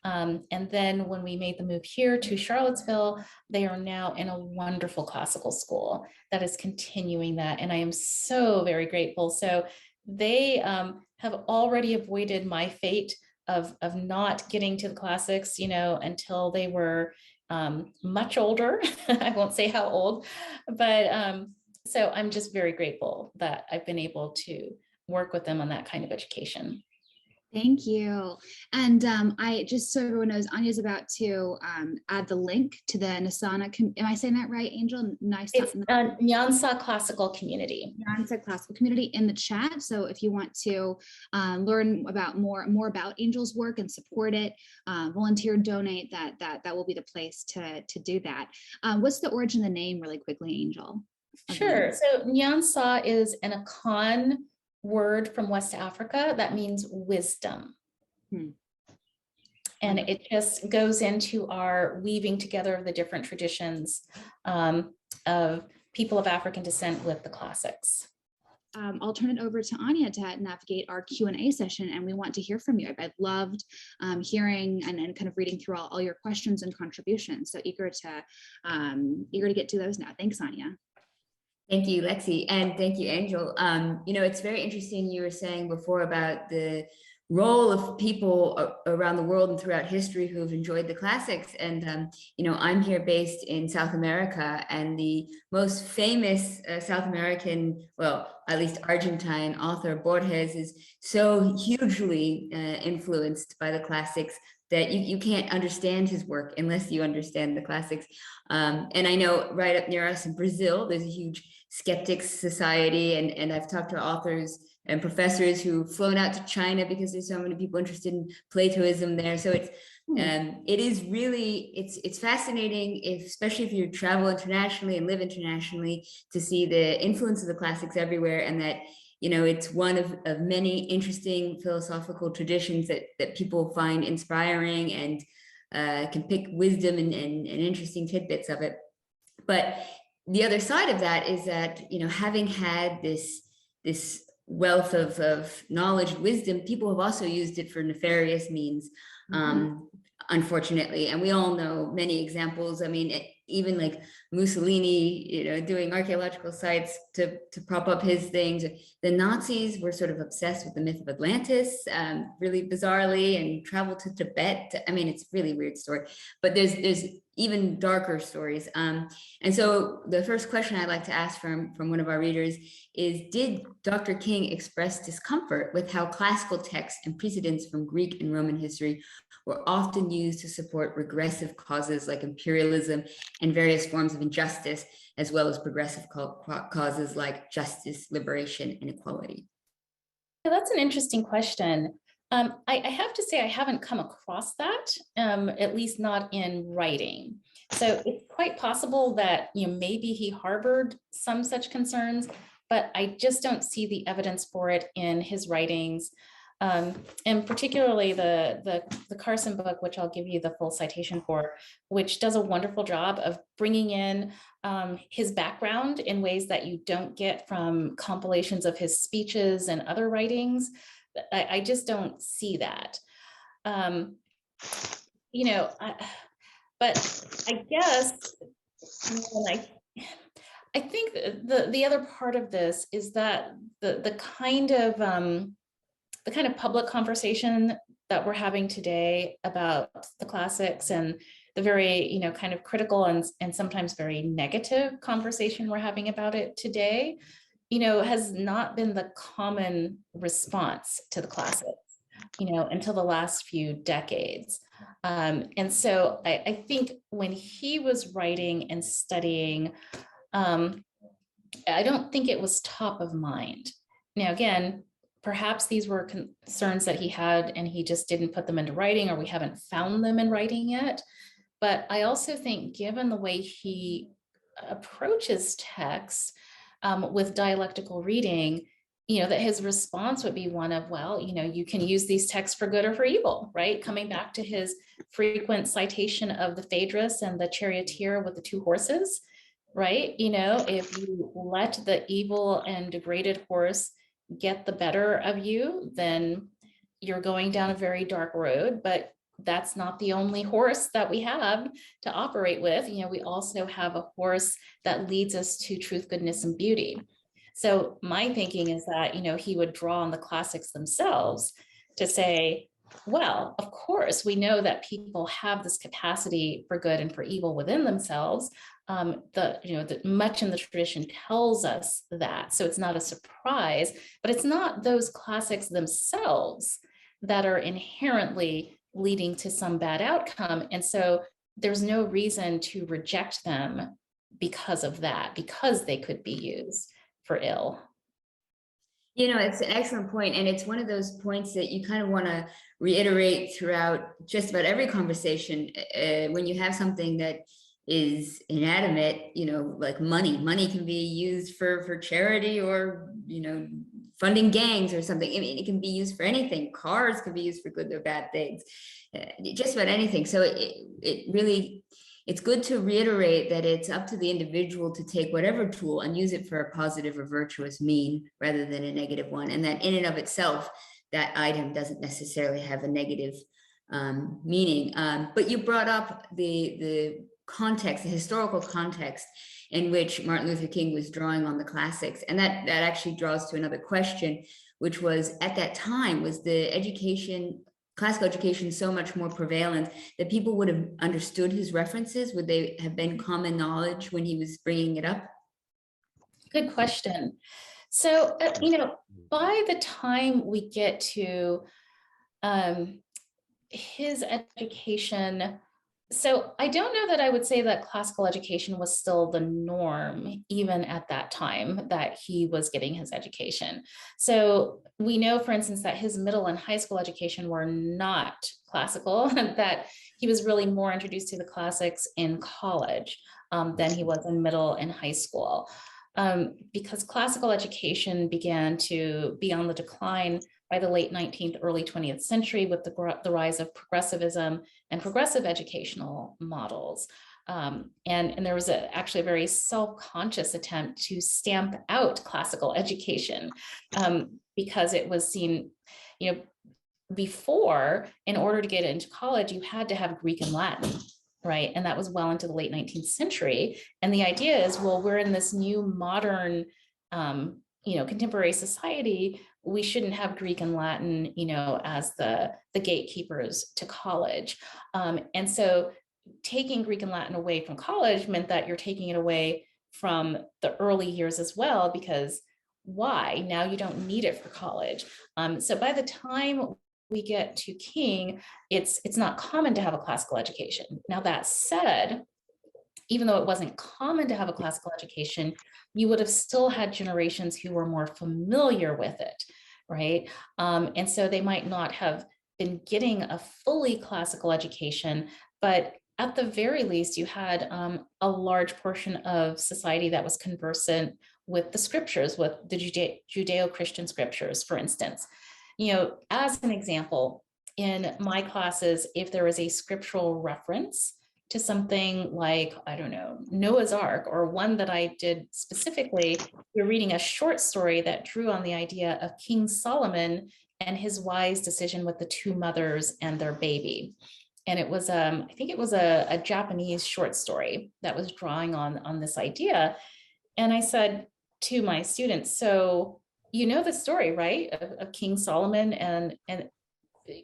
And then when we made the move here to Charlottesville, they are now in a wonderful classical school that is continuing that. And I am so very grateful. So they have already avoided my fate of not getting to the classics, until they were much older. I won't say how old, but so I'm just very grateful that I've been able to work with them on that kind of education. Thank you. And I just so everyone knows, Anya's about to add the link to the Nasana. Am I saying that right, Angel? Nice. It's a Nyansa Classical Community. Nyansa Classical Community in the chat. So if you want to learn about more about Angel's work and support it, volunteer, donate, that will be the place to do that. What's the origin of the name, really quickly, Angel? Sure. So Nyansa is an Akan word from West Africa that means wisdom. And it just goes into our weaving together of the different traditions of people of African descent with the classics. I'll turn it over to Anya to navigate our Q&A session, and we want to hear from you. I've loved hearing and kind of reading through all your questions and contributions. So eager to get to those now. Thanks, Anya. Thank you, Lexi, and thank you, Angel. It's very interesting you were saying before about the role of people around the world and throughout history who have enjoyed the classics. And, I'm here based in South America, and the most famous South American, well, at least Argentine author, Borges, is so hugely influenced by the classics that you can't understand his work unless you understand the classics. And I know right up near us in Brazil, there's a huge skeptics society, and I've talked to authors and professors who've flown out to China because there's so many people interested in Platoism there. So it is really, it's fascinating, especially if you travel internationally and live internationally, to see the influence of the classics everywhere, and that it's one of many interesting philosophical traditions that people find inspiring and can pick wisdom and interesting tidbits of it. But the other side of that is that, having had this wealth of knowledge and wisdom, people have also used it for nefarious means, unfortunately. And we all know many examples. I mean, even like Mussolini, doing archaeological sites to prop up his things. The Nazis were sort of obsessed with the myth of Atlantis, really bizarrely, and traveled to Tibet. I mean, it's a really weird story, but there's even darker stories. And so the first question I'd like to ask from one of our readers is, did Dr. King express discomfort with how classical texts and precedents from Greek and Roman history were often used to support regressive causes like imperialism and various forms of injustice, as well as progressive causes like justice, liberation, and equality? Yeah, that's an interesting question. I have to say I haven't come across that, at least not in writing. So it's quite possible that maybe he harbored some such concerns, but I just don't see the evidence for it in his writings. And particularly the Carson book, which I'll give you the full citation for, which does a wonderful job of bringing in his background in ways that you don't get from compilations of his speeches and other writings. I just don't see that. But I guess I think the other part of this is that the kind of public conversation that we're having today about the classics, and the very kind of critical and sometimes very negative conversation we're having about it today, has not been the common response to the classics, until the last few decades. And so I think when he was writing and studying, I don't think it was top of mind. Now, again, perhaps these were concerns that he had and he just didn't put them into writing, or we haven't found them in writing yet. But I also think, given the way he approaches text, with dialectical reading, that his response would be one of, well, you can use these texts for good or for evil, right? Coming back to his frequent citation of the Phaedrus and the charioteer with the two horses, right? If you let the evil and degraded horse get the better of you, then you're going down a very dark road. But that's not the only horse that we have to operate with. We also have a horse that leads us to truth, goodness, and beauty. So my thinking is that, he would draw on the classics themselves to say, well, of course, we know that people have this capacity for good and for evil within themselves. Much in the tradition tells us that. So it's not a surprise, but it's not those classics themselves that are inherently leading to some bad outcome. And so there's no reason to reject them because of that, because they could be used for ill. It's an excellent point, and it's one of those points that you kind of want to reiterate throughout just about every conversation. When you have something that is inanimate, like money can be used for charity, or funding gangs or something. I mean, it can be used for anything. Cars can be used for good or bad things, just about anything. So it's good to reiterate that it's up to the individual to take whatever tool and use it for a positive or virtuous mean rather than a negative one. And that in and of itself, that item doesn't necessarily have a negative meaning. But you brought up the context, the historical context in which Martin Luther King was drawing on the classics. And that actually draws to another question, which was, at that time, was the classical education so much more prevalent that people would have understood his references? Would they have been common knowledge when he was bringing it up? Good question. So, by the time we get to his education, so I don't know that I would say that classical education was still the norm, even at that time that he was getting his education. So we know, for instance, that his middle and high school education were not classical, that he was really more introduced to the classics in college than he was in middle and high school. Because classical education began to be on the decline by the late 19th, early 20th century with the rise of progressivism and progressive educational models. And there was actually a very self-conscious attempt to stamp out classical education because it was seen, before, in order to get into college, you had to have Greek and Latin, right? And that was well into the late 19th century. And the idea is, well, we're in this new modern, contemporary society. We shouldn't have Greek and Latin, as the gatekeepers to college. And so taking Greek and Latin away from college meant that you're taking it away from the early years as well, because why? Now you don't need it for college. So by the time we get to King, it's not common to have a classical education. Now, that said, even though it wasn't common to have a classical education, you would have still had generations who were more familiar with it, right? And so they might not have been getting a fully classical education, but at the very least, you had a large portion of society that was conversant with the scriptures, with the Judeo-Christian scriptures, for instance. As an example, in my classes, if there was a scriptural reference to something like, I don't know, Noah's Ark, or one that I did specifically, you're reading a short story that drew on the idea of King Solomon and his wise decision with the two mothers and their baby. And it was, I think it was a Japanese short story that was drawing on this idea. And I said to my students, so you know the story, right, of King Solomon? And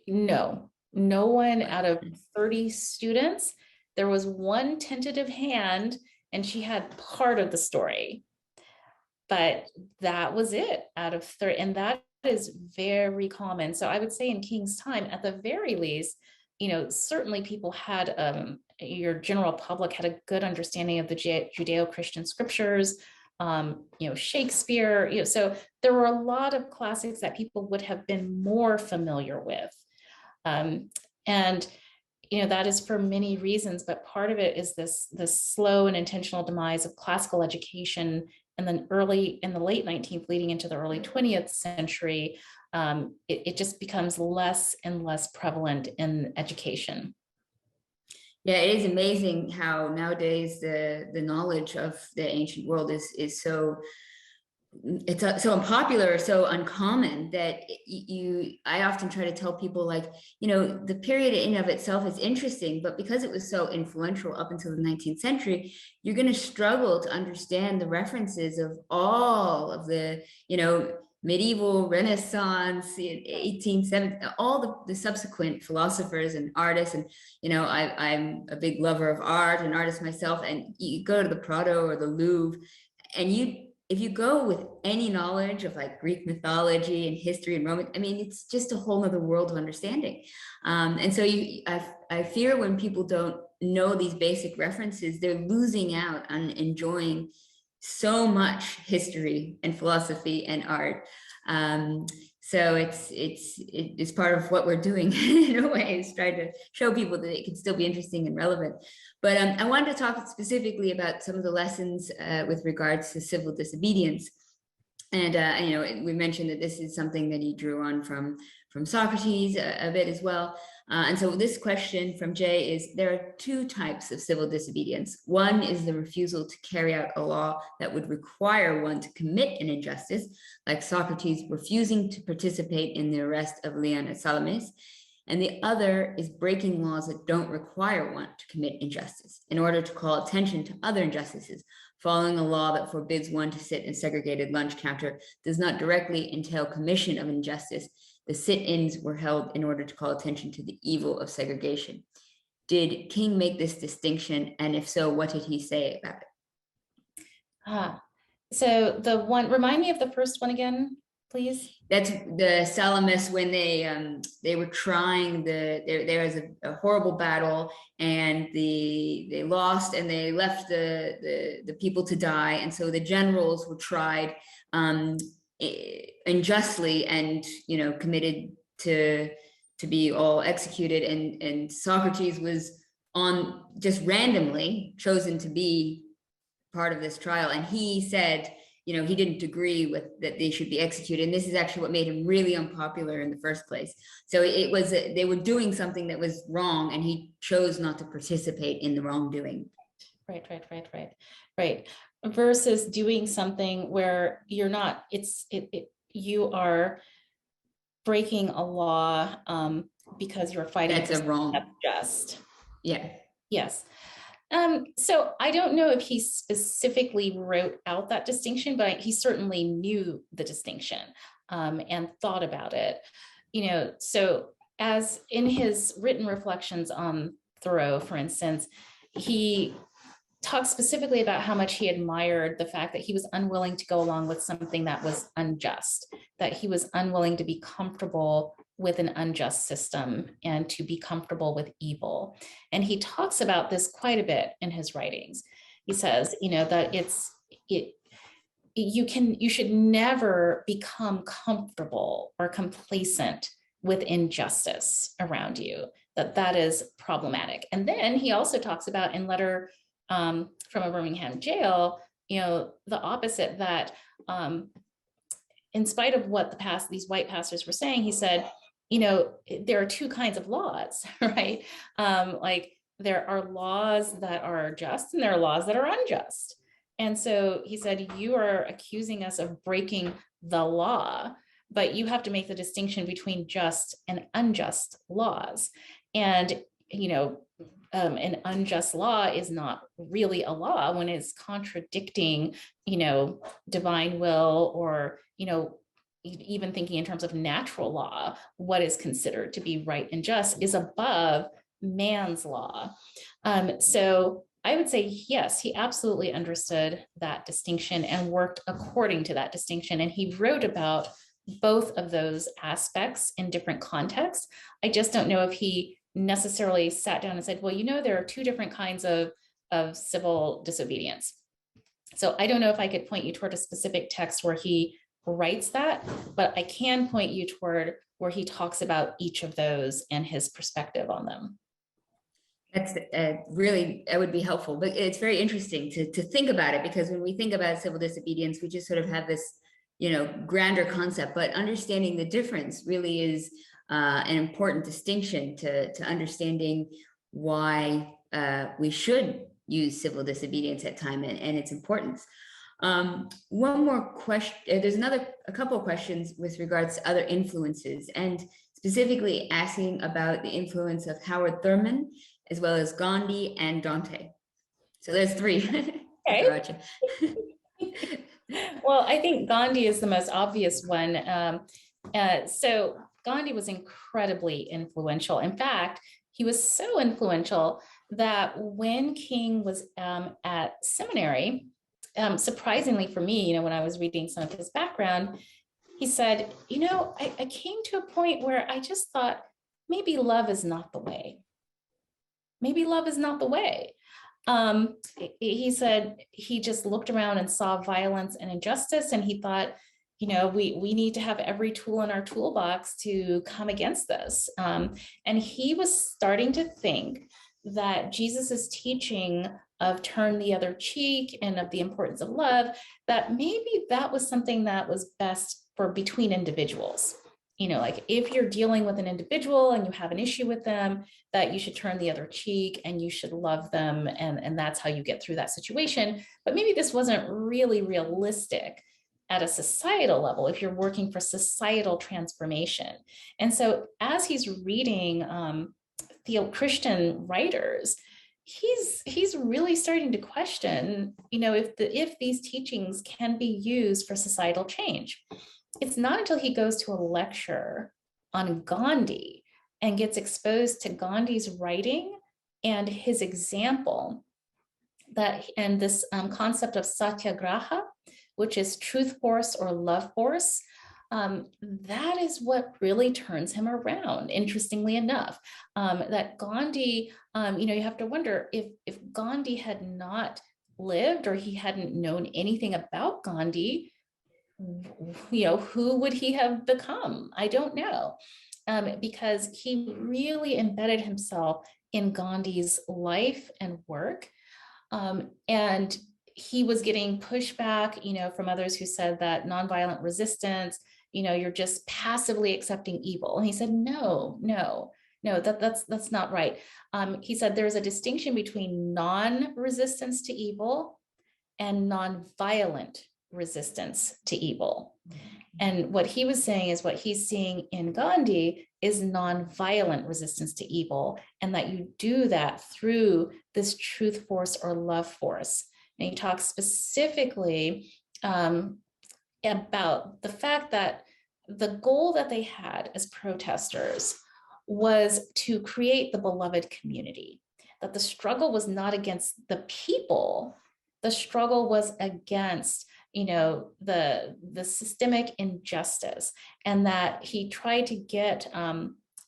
no one out of 30 students, there was one tentative hand, and she had part of the story, but that was it out of 30. And that is very common. So I would say in King's time, at the very least, certainly people had, your general public had a good understanding of the Judeo-Christian scriptures, Shakespeare, so there were a lot of classics that people would have been more familiar with. And that is for many reasons, but part of it is this slow and intentional demise of classical education in the late 19th, leading into the early 20th century. It just becomes less and less prevalent in education. Yeah, it is amazing how nowadays the knowledge of the ancient world is so, it's so unpopular, so uncommon that I often try to tell people, like, the period in of itself is interesting, but because it was so influential up until the 19th century, you're going to struggle to understand the references of all of the, medieval, Renaissance, 18th, 17th, all the subsequent philosophers and artists. And, I'm a big lover of art and artist myself. And you go to the Prado or the Louvre, and if you go with any knowledge of like Greek mythology and history and Roman, it's just a whole nother world of understanding. And so I fear when people don't know these basic references, they're losing out on enjoying so much history and philosophy and art. So it's part of what we're doing in a way, is trying to show people that it can still be interesting and relevant. But I wanted to talk specifically about some of the lessons with regards to civil disobedience. And we mentioned that this is something that he drew on from Socrates a bit as well. And so this question from Jay is, there are two types of civil disobedience. One is the refusal to carry out a law that would require one to commit an injustice, like Socrates refusing to participate in the arrest of Leon at Salamis. And the other is breaking laws that don't require one to commit injustice in order to call attention to other injustices. Following a law that forbids one to sit in segregated lunch counter does not directly entail commission of injustice. The sit-ins were held in order to call attention to the evil of segregation. Did King make this distinction? And if so, what did he say about it? So the one, remind me of the first one again, please. That's the Salamis, when they were trying there was a horrible battle, and they lost, and they left the people to die, and so the generals were tried unjustly and committed to be all executed, and Socrates was on just randomly chosen to be part of this trial, and he said he didn't agree with that they should be executed. And this is actually what made him really unpopular in the first place. So it was, they were doing something that was wrong, and he chose not to participate in the wrongdoing. Right. Versus doing something where you're not, you are breaking a law because you're fighting. That's a wrong. That's just. Yeah. Yes. So I don't know if he specifically wrote out that distinction, but he certainly knew the distinction and thought about it. So as in his written reflections on Thoreau, for instance, he talks specifically about how much he admired the fact that he was unwilling to go along with something that was unjust, that he was unwilling to be comfortable with an unjust system and to be comfortable with evil. And he talks about this quite a bit in his writings. He says, that you should never become comfortable or complacent with injustice around you, that is problematic. And then he also talks about in letter from a Birmingham jail, the opposite, that in spite of what these white pastors were saying, he said, there are two kinds of laws, right? Like there are laws that are just and there are laws that are unjust. And so he said, you are accusing us of breaking the law, but you have to make the distinction between just and unjust laws. And, an unjust law is not really a law when it's contradicting, divine will, or, even thinking in terms of natural law, what is considered to be right and just is above man's law. So I would say, yes, he absolutely understood that distinction and worked according to that distinction. And he wrote about both of those aspects in different contexts. I just don't know if he necessarily sat down and said, well, there are two different kinds of civil disobedience. So I don't know if I could point you toward a specific text where he writes that, but I can point you toward where he talks about each of those and his perspective on them. That's really, that would be helpful, but it's very interesting to think about it, because when we think about civil disobedience, we just sort of have this, grander concept, but understanding the difference really is an important distinction to understanding why we should use civil disobedience at time and its importance. One more question. There's a couple of questions with regards to other influences, and specifically asking about the influence of Howard Thurman, as well as Gandhi and Dante. So there's three. Okay. Well, I think Gandhi is the most obvious one. So Gandhi was incredibly influential. In fact, he was so influential that when King was at seminary, surprisingly for me, when I was reading some of his background, he said, I came to a point where I just thought, maybe love is not the way. Maybe love is not the way. He said he just looked around and saw violence and injustice, and he thought, we need to have every tool in our toolbox to come against this. And he was starting to think that Jesus's teaching of turn the other cheek and of the importance of love, that maybe that was something that was best for between individuals. Like if you're dealing with an individual and you have an issue with them, that you should turn the other cheek and you should love them. And that's how you get through that situation. But maybe this wasn't really realistic at a societal level if you're working for societal transformation. And so as he's reading Christian writers, he's really starting to question, if these teachings can be used for societal change. It's not until he goes to a lecture on Gandhi and gets exposed to Gandhi's writing and his example and this concept of satyagraha, which is truth force or love force, that is what really turns him around, interestingly enough. That Gandhi, you have to wonder if Gandhi had not lived or he hadn't known anything about Gandhi, who would he have become? I don't know, because he really embedded himself in Gandhi's life and work. And he was getting pushback, from others who said that nonviolent resistance, you're just passively accepting evil. And he said, no, that's not right. He said there's a distinction between non-resistance to evil and non-violent resistance to evil. And what he was saying is what he's seeing in Gandhi is non-violent resistance to evil, and that you do that through this truth force or love force. And he talks specifically about the fact that the goal that they had as protesters was to create the beloved community, that the struggle was not against the people, the struggle was against the systemic injustice, and that he tried to get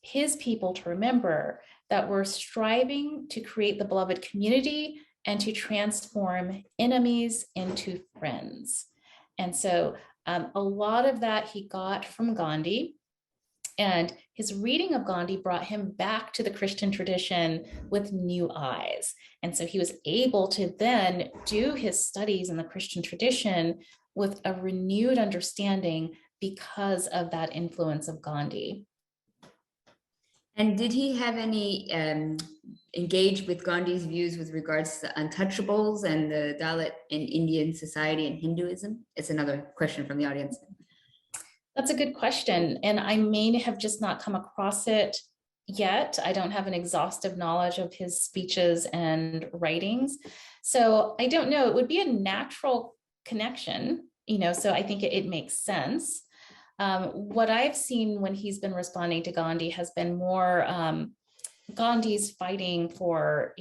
his people to remember that we're striving to create the beloved community and to transform enemies into friends. And so a lot of that he got from Gandhi, and his reading of Gandhi brought him back to the Christian tradition with new eyes. And so he was able to then do his studies in the Christian tradition with a renewed understanding because of that influence of Gandhi. And did he have any engage with Gandhi's views with regards to untouchables and the Dalit in Indian society and Hinduism? It's another question from the audience. That's a good question. And I may have just not come across it yet. I don't have an exhaustive knowledge of his speeches and writings. So I don't know, it would be a natural connection, so I think it makes sense. What I've seen when he's been responding to Gandhi has been more Gandhi's fighting for,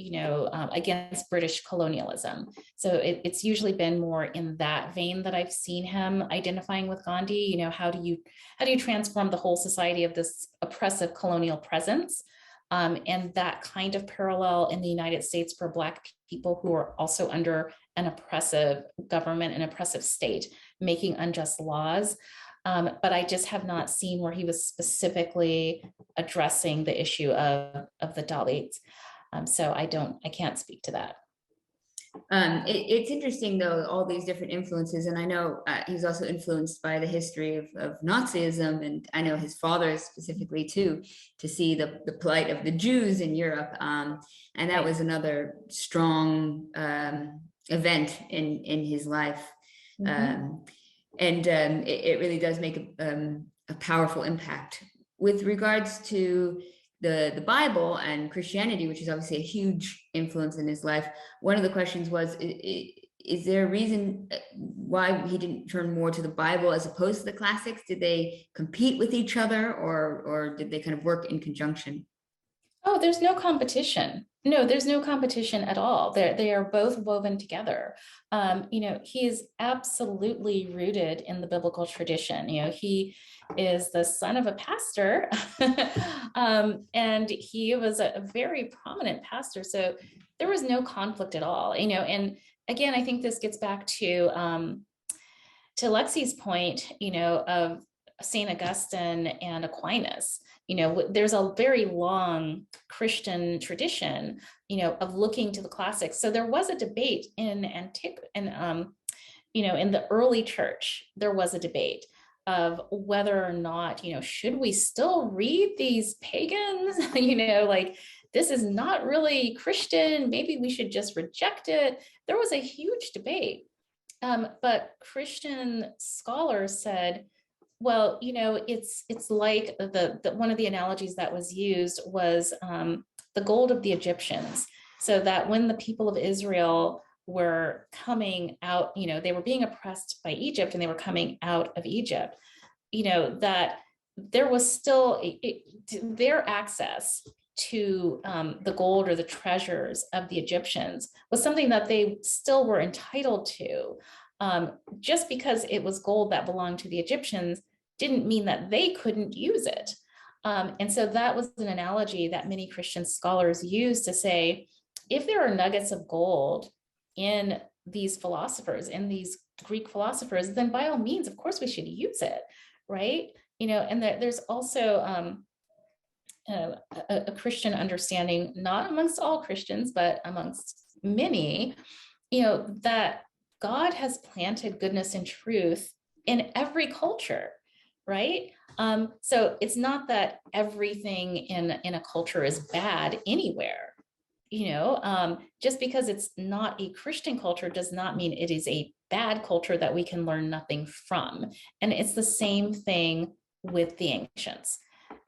against British colonialism. So it's usually been more in that vein that I've seen him identifying with Gandhi. How do you transform the whole society of this oppressive colonial presence? And that kind of parallel in the United States for Black people who are also under an oppressive government, an oppressive state, making unjust laws. But I just have not seen where he was specifically addressing the issue of the Dalits. So I can't speak to that. It's interesting, though, all these different influences. And I know he's also influenced by the history of Nazism. And I know his father specifically, too, to see the plight of the Jews in Europe. And that was another strong event in his life. Mm-hmm. It really does make a powerful impact. With regards to the Bible and Christianity, which is obviously a huge influence in his life, one of the questions was, is there a reason why he didn't turn more to the Bible as opposed to the classics? Did they compete with each other, or did they kind of work in conjunction? Oh, there's no competition. No, there's no competition at all. They are both woven together. He is absolutely rooted in the biblical tradition. He is the son of a pastor, and he was a very prominent pastor. So there was no conflict at all. And again, I think this gets back to Lexi's point, of St. Augustine and Aquinas. There's a very long Christian tradition, of looking to the classics. So there was a debate in in the early church, there was a debate of whether or not, should we still read these pagans? This is not really Christian. Maybe we should just reject it. There was a huge debate. But Christian scholars said, well, it's like the one of the analogies that was used was the gold of the Egyptians. So that when the people of Israel were coming out, they were being oppressed by Egypt and they were coming out of Egypt, that there was still their access to the gold or the treasures of the Egyptians was something that they still were entitled to. Just because it was gold that belonged to the Egyptians didn't mean that they couldn't use it. And so that was an analogy that many Christian scholars use to say, if there are nuggets of gold in these philosophers, in these Greek philosophers, then by all means, of course, we should use it, right? And there's also a Christian understanding, not amongst all Christians, but amongst many, that God has planted goodness and truth in every culture, right? So it's not that everything in a culture is bad anywhere, just because it's not a Christian culture does not mean it is a bad culture that we can learn nothing from. And it's the same thing with the ancients,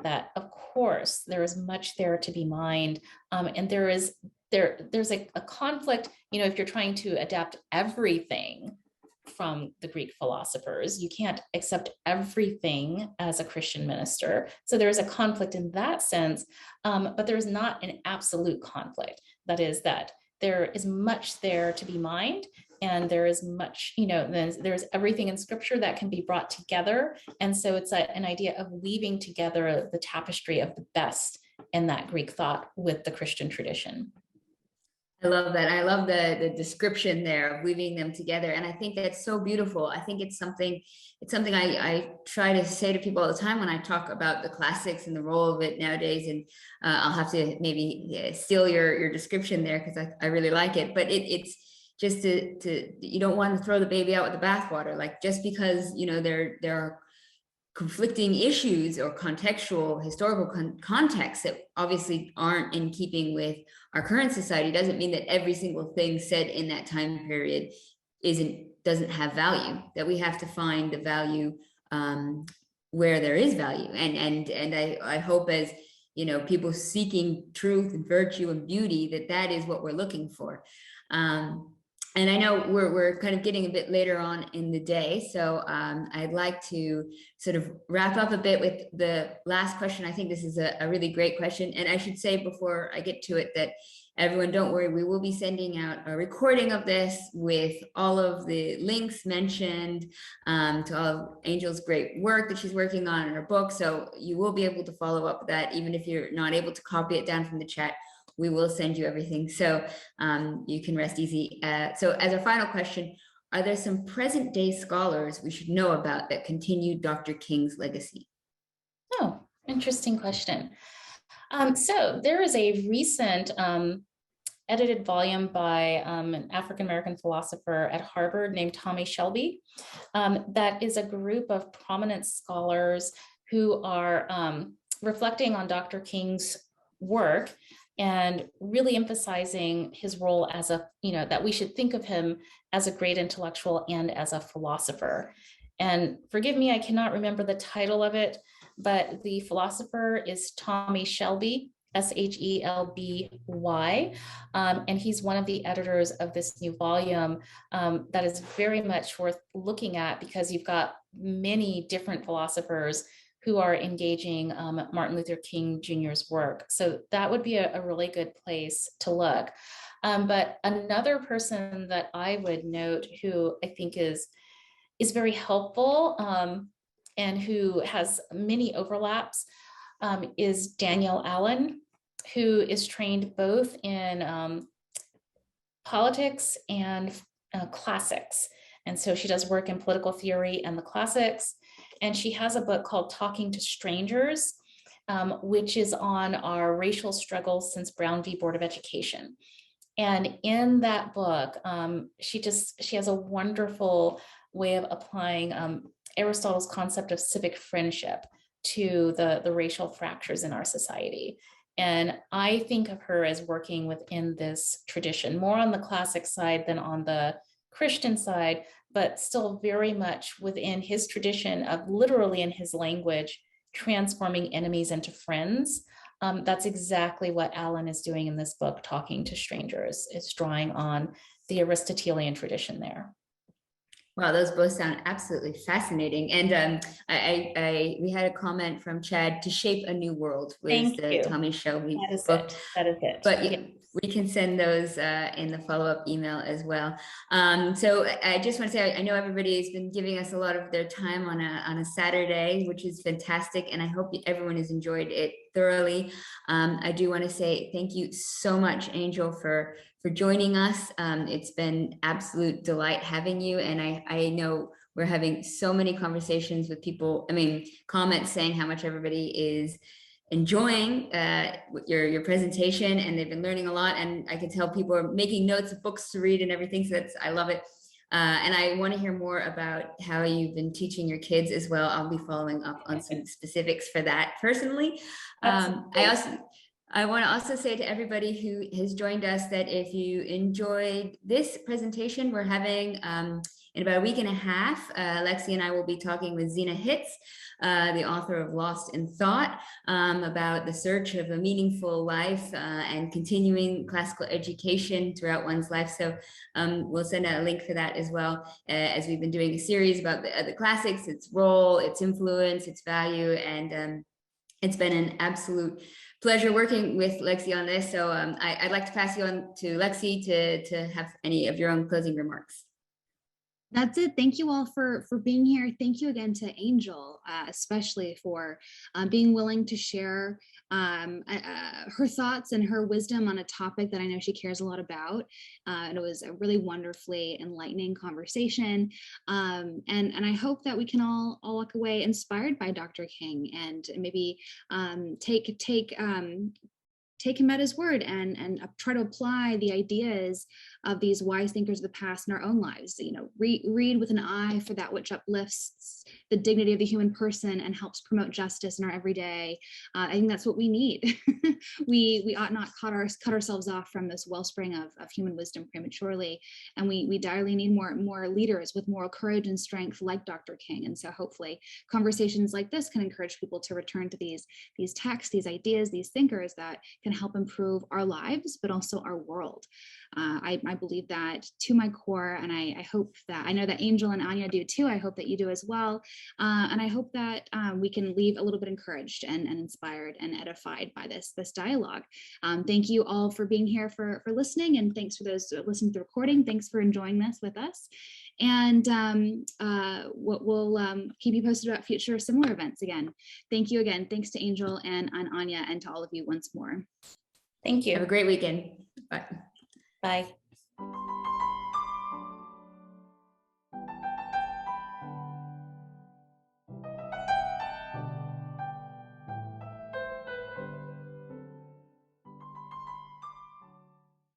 that of course there is much there to be mined, and there's a conflict, if you're trying to adapt everything from the Greek philosophers, you can't accept everything as a Christian minister. So there's a conflict in that sense, but there's not an absolute conflict. That is that there is much there to be mined, and there is much, there's everything in scripture that can be brought together. And so it's an idea of weaving together the tapestry of the best in that Greek thought with the Christian tradition. I love that. I love the description there of weaving them together. And I think that's so beautiful. I think it's something I try to say to people all the time when I talk about the classics and the role of it nowadays. And I'll have to maybe steal your description there because I really like it. But it's just you don't want to throw the baby out with the bathwater. Like just because, there are conflicting issues or contextual historical contexts that obviously aren't in keeping with our current society doesn't mean that every single thing said in that time period doesn't have value, that we have to find the value where there is value. And I hope, as people seeking truth and virtue and beauty, that is what we're looking for. And I know we're kind of getting a bit later on in the day, so I'd like to sort of wrap up a bit with the last question. I think this is a really great question. And I should say before I get to it that everyone, don't worry, we will be sending out a recording of this with all of the links mentioned to all of Angel's great work that she's working on in her book. So you will be able to follow up with that, even if you're not able to copy it down from the chat. We will send you everything, so you can rest easy. So as a final question, are there some present day scholars we should know about that continue Dr. King's legacy? Oh, interesting question. So there is a recent edited volume by an African-American philosopher at Harvard named Tommy Shelby. That is a group of prominent scholars who are reflecting on Dr. King's work and really emphasizing his role as that we should think of him as a great intellectual and as a philosopher. And forgive me, I cannot remember the title of it, but the philosopher is Tommy Shelby, Shelby, and he's one of the editors of this new volume that is very much worth looking at, because you've got many different philosophers who are engaging Martin Luther King Jr.'s work. So that would be a really good place to look. But another person that I would note who I think is very helpful and who has many overlaps is Danielle Allen, who is trained both in politics and classics. And so she does work in political theory and the classics. And she has a book called Talking to Strangers, which is on our racial struggles since Brown v. Board of Education. And in that book, she has a wonderful way of applying Aristotle's concept of civic friendship to the racial fractures in our society. And I think of her as working within this tradition, more on the classic side than on the Christian side, but still very much within his tradition of literally in his language, transforming enemies into friends. That's exactly what Allen is doing in this book, Talking to Strangers. It's drawing on the Aristotelian tradition there. Wow, those both sound absolutely fascinating. And we had a comment from Chad, To Shape a New World was the Tommy Shelby book. That is it. But yeah, we can send those in the follow-up email as well. So I just want to say, I know everybody has been giving us a lot of their time on a Saturday, which is fantastic. And I hope everyone has enjoyed it thoroughly. I do want to say thank you so much, Angel, for joining us. It's been absolute delight having you. And I know we're having so many conversations with people, comments saying how much everybody is enjoying your presentation, and they've been learning a lot. And I can tell people are making notes of books to read and everything. So I love it. And I want to hear more about how you've been teaching your kids as well. I'll be following up on some specifics for that personally. I want to also say to everybody who has joined us that if you enjoyed this presentation, we're having in about a week and a half, Lexi and I will be talking with Zena Hitz, the author of Lost in Thought, about the search of a meaningful life and continuing classical education throughout one's life. So we'll send out a link for that as well, as we've been doing a series about the classics, its role, its influence, its value, and it's been an absolute pleasure working with Lexi on this. So I'd like to pass you on to Lexi to have any of your own closing remarks. That's it. Thank you all for being here. Thank you again to Angel, especially for being willing to share her thoughts and her wisdom on a topic that I know she cares a lot about. And it was a really wonderfully enlightening conversation. And I hope that we can all walk away inspired by Dr. King and maybe take him at his word and try to apply the ideas of these wise thinkers of the past in our own lives. You know, read with an eye for that which uplifts the dignity of the human person and helps promote justice in our everyday. I think that's what we need. we ought not cut ourselves off from this wellspring of human wisdom prematurely, and we direly need more leaders with moral courage and strength like Dr. King. And so hopefully conversations like this can encourage people to return to these texts, these ideas, these thinkers that can help improve our lives, but also our world. I believe that to my core, and I hope that, I know that Angel and Anya do too. I hope that you do as well. And I hope that we can leave a little bit encouraged and inspired and edified by this dialogue. Thank you all for being here, for listening, and thanks for those listening to the recording. Thanks for enjoying this with us. And we'll keep you posted about future similar events again. Thank you again. Thanks to Angel and Anya, and to all of you once more. Thank you. Have a great weekend. Bye. Bye.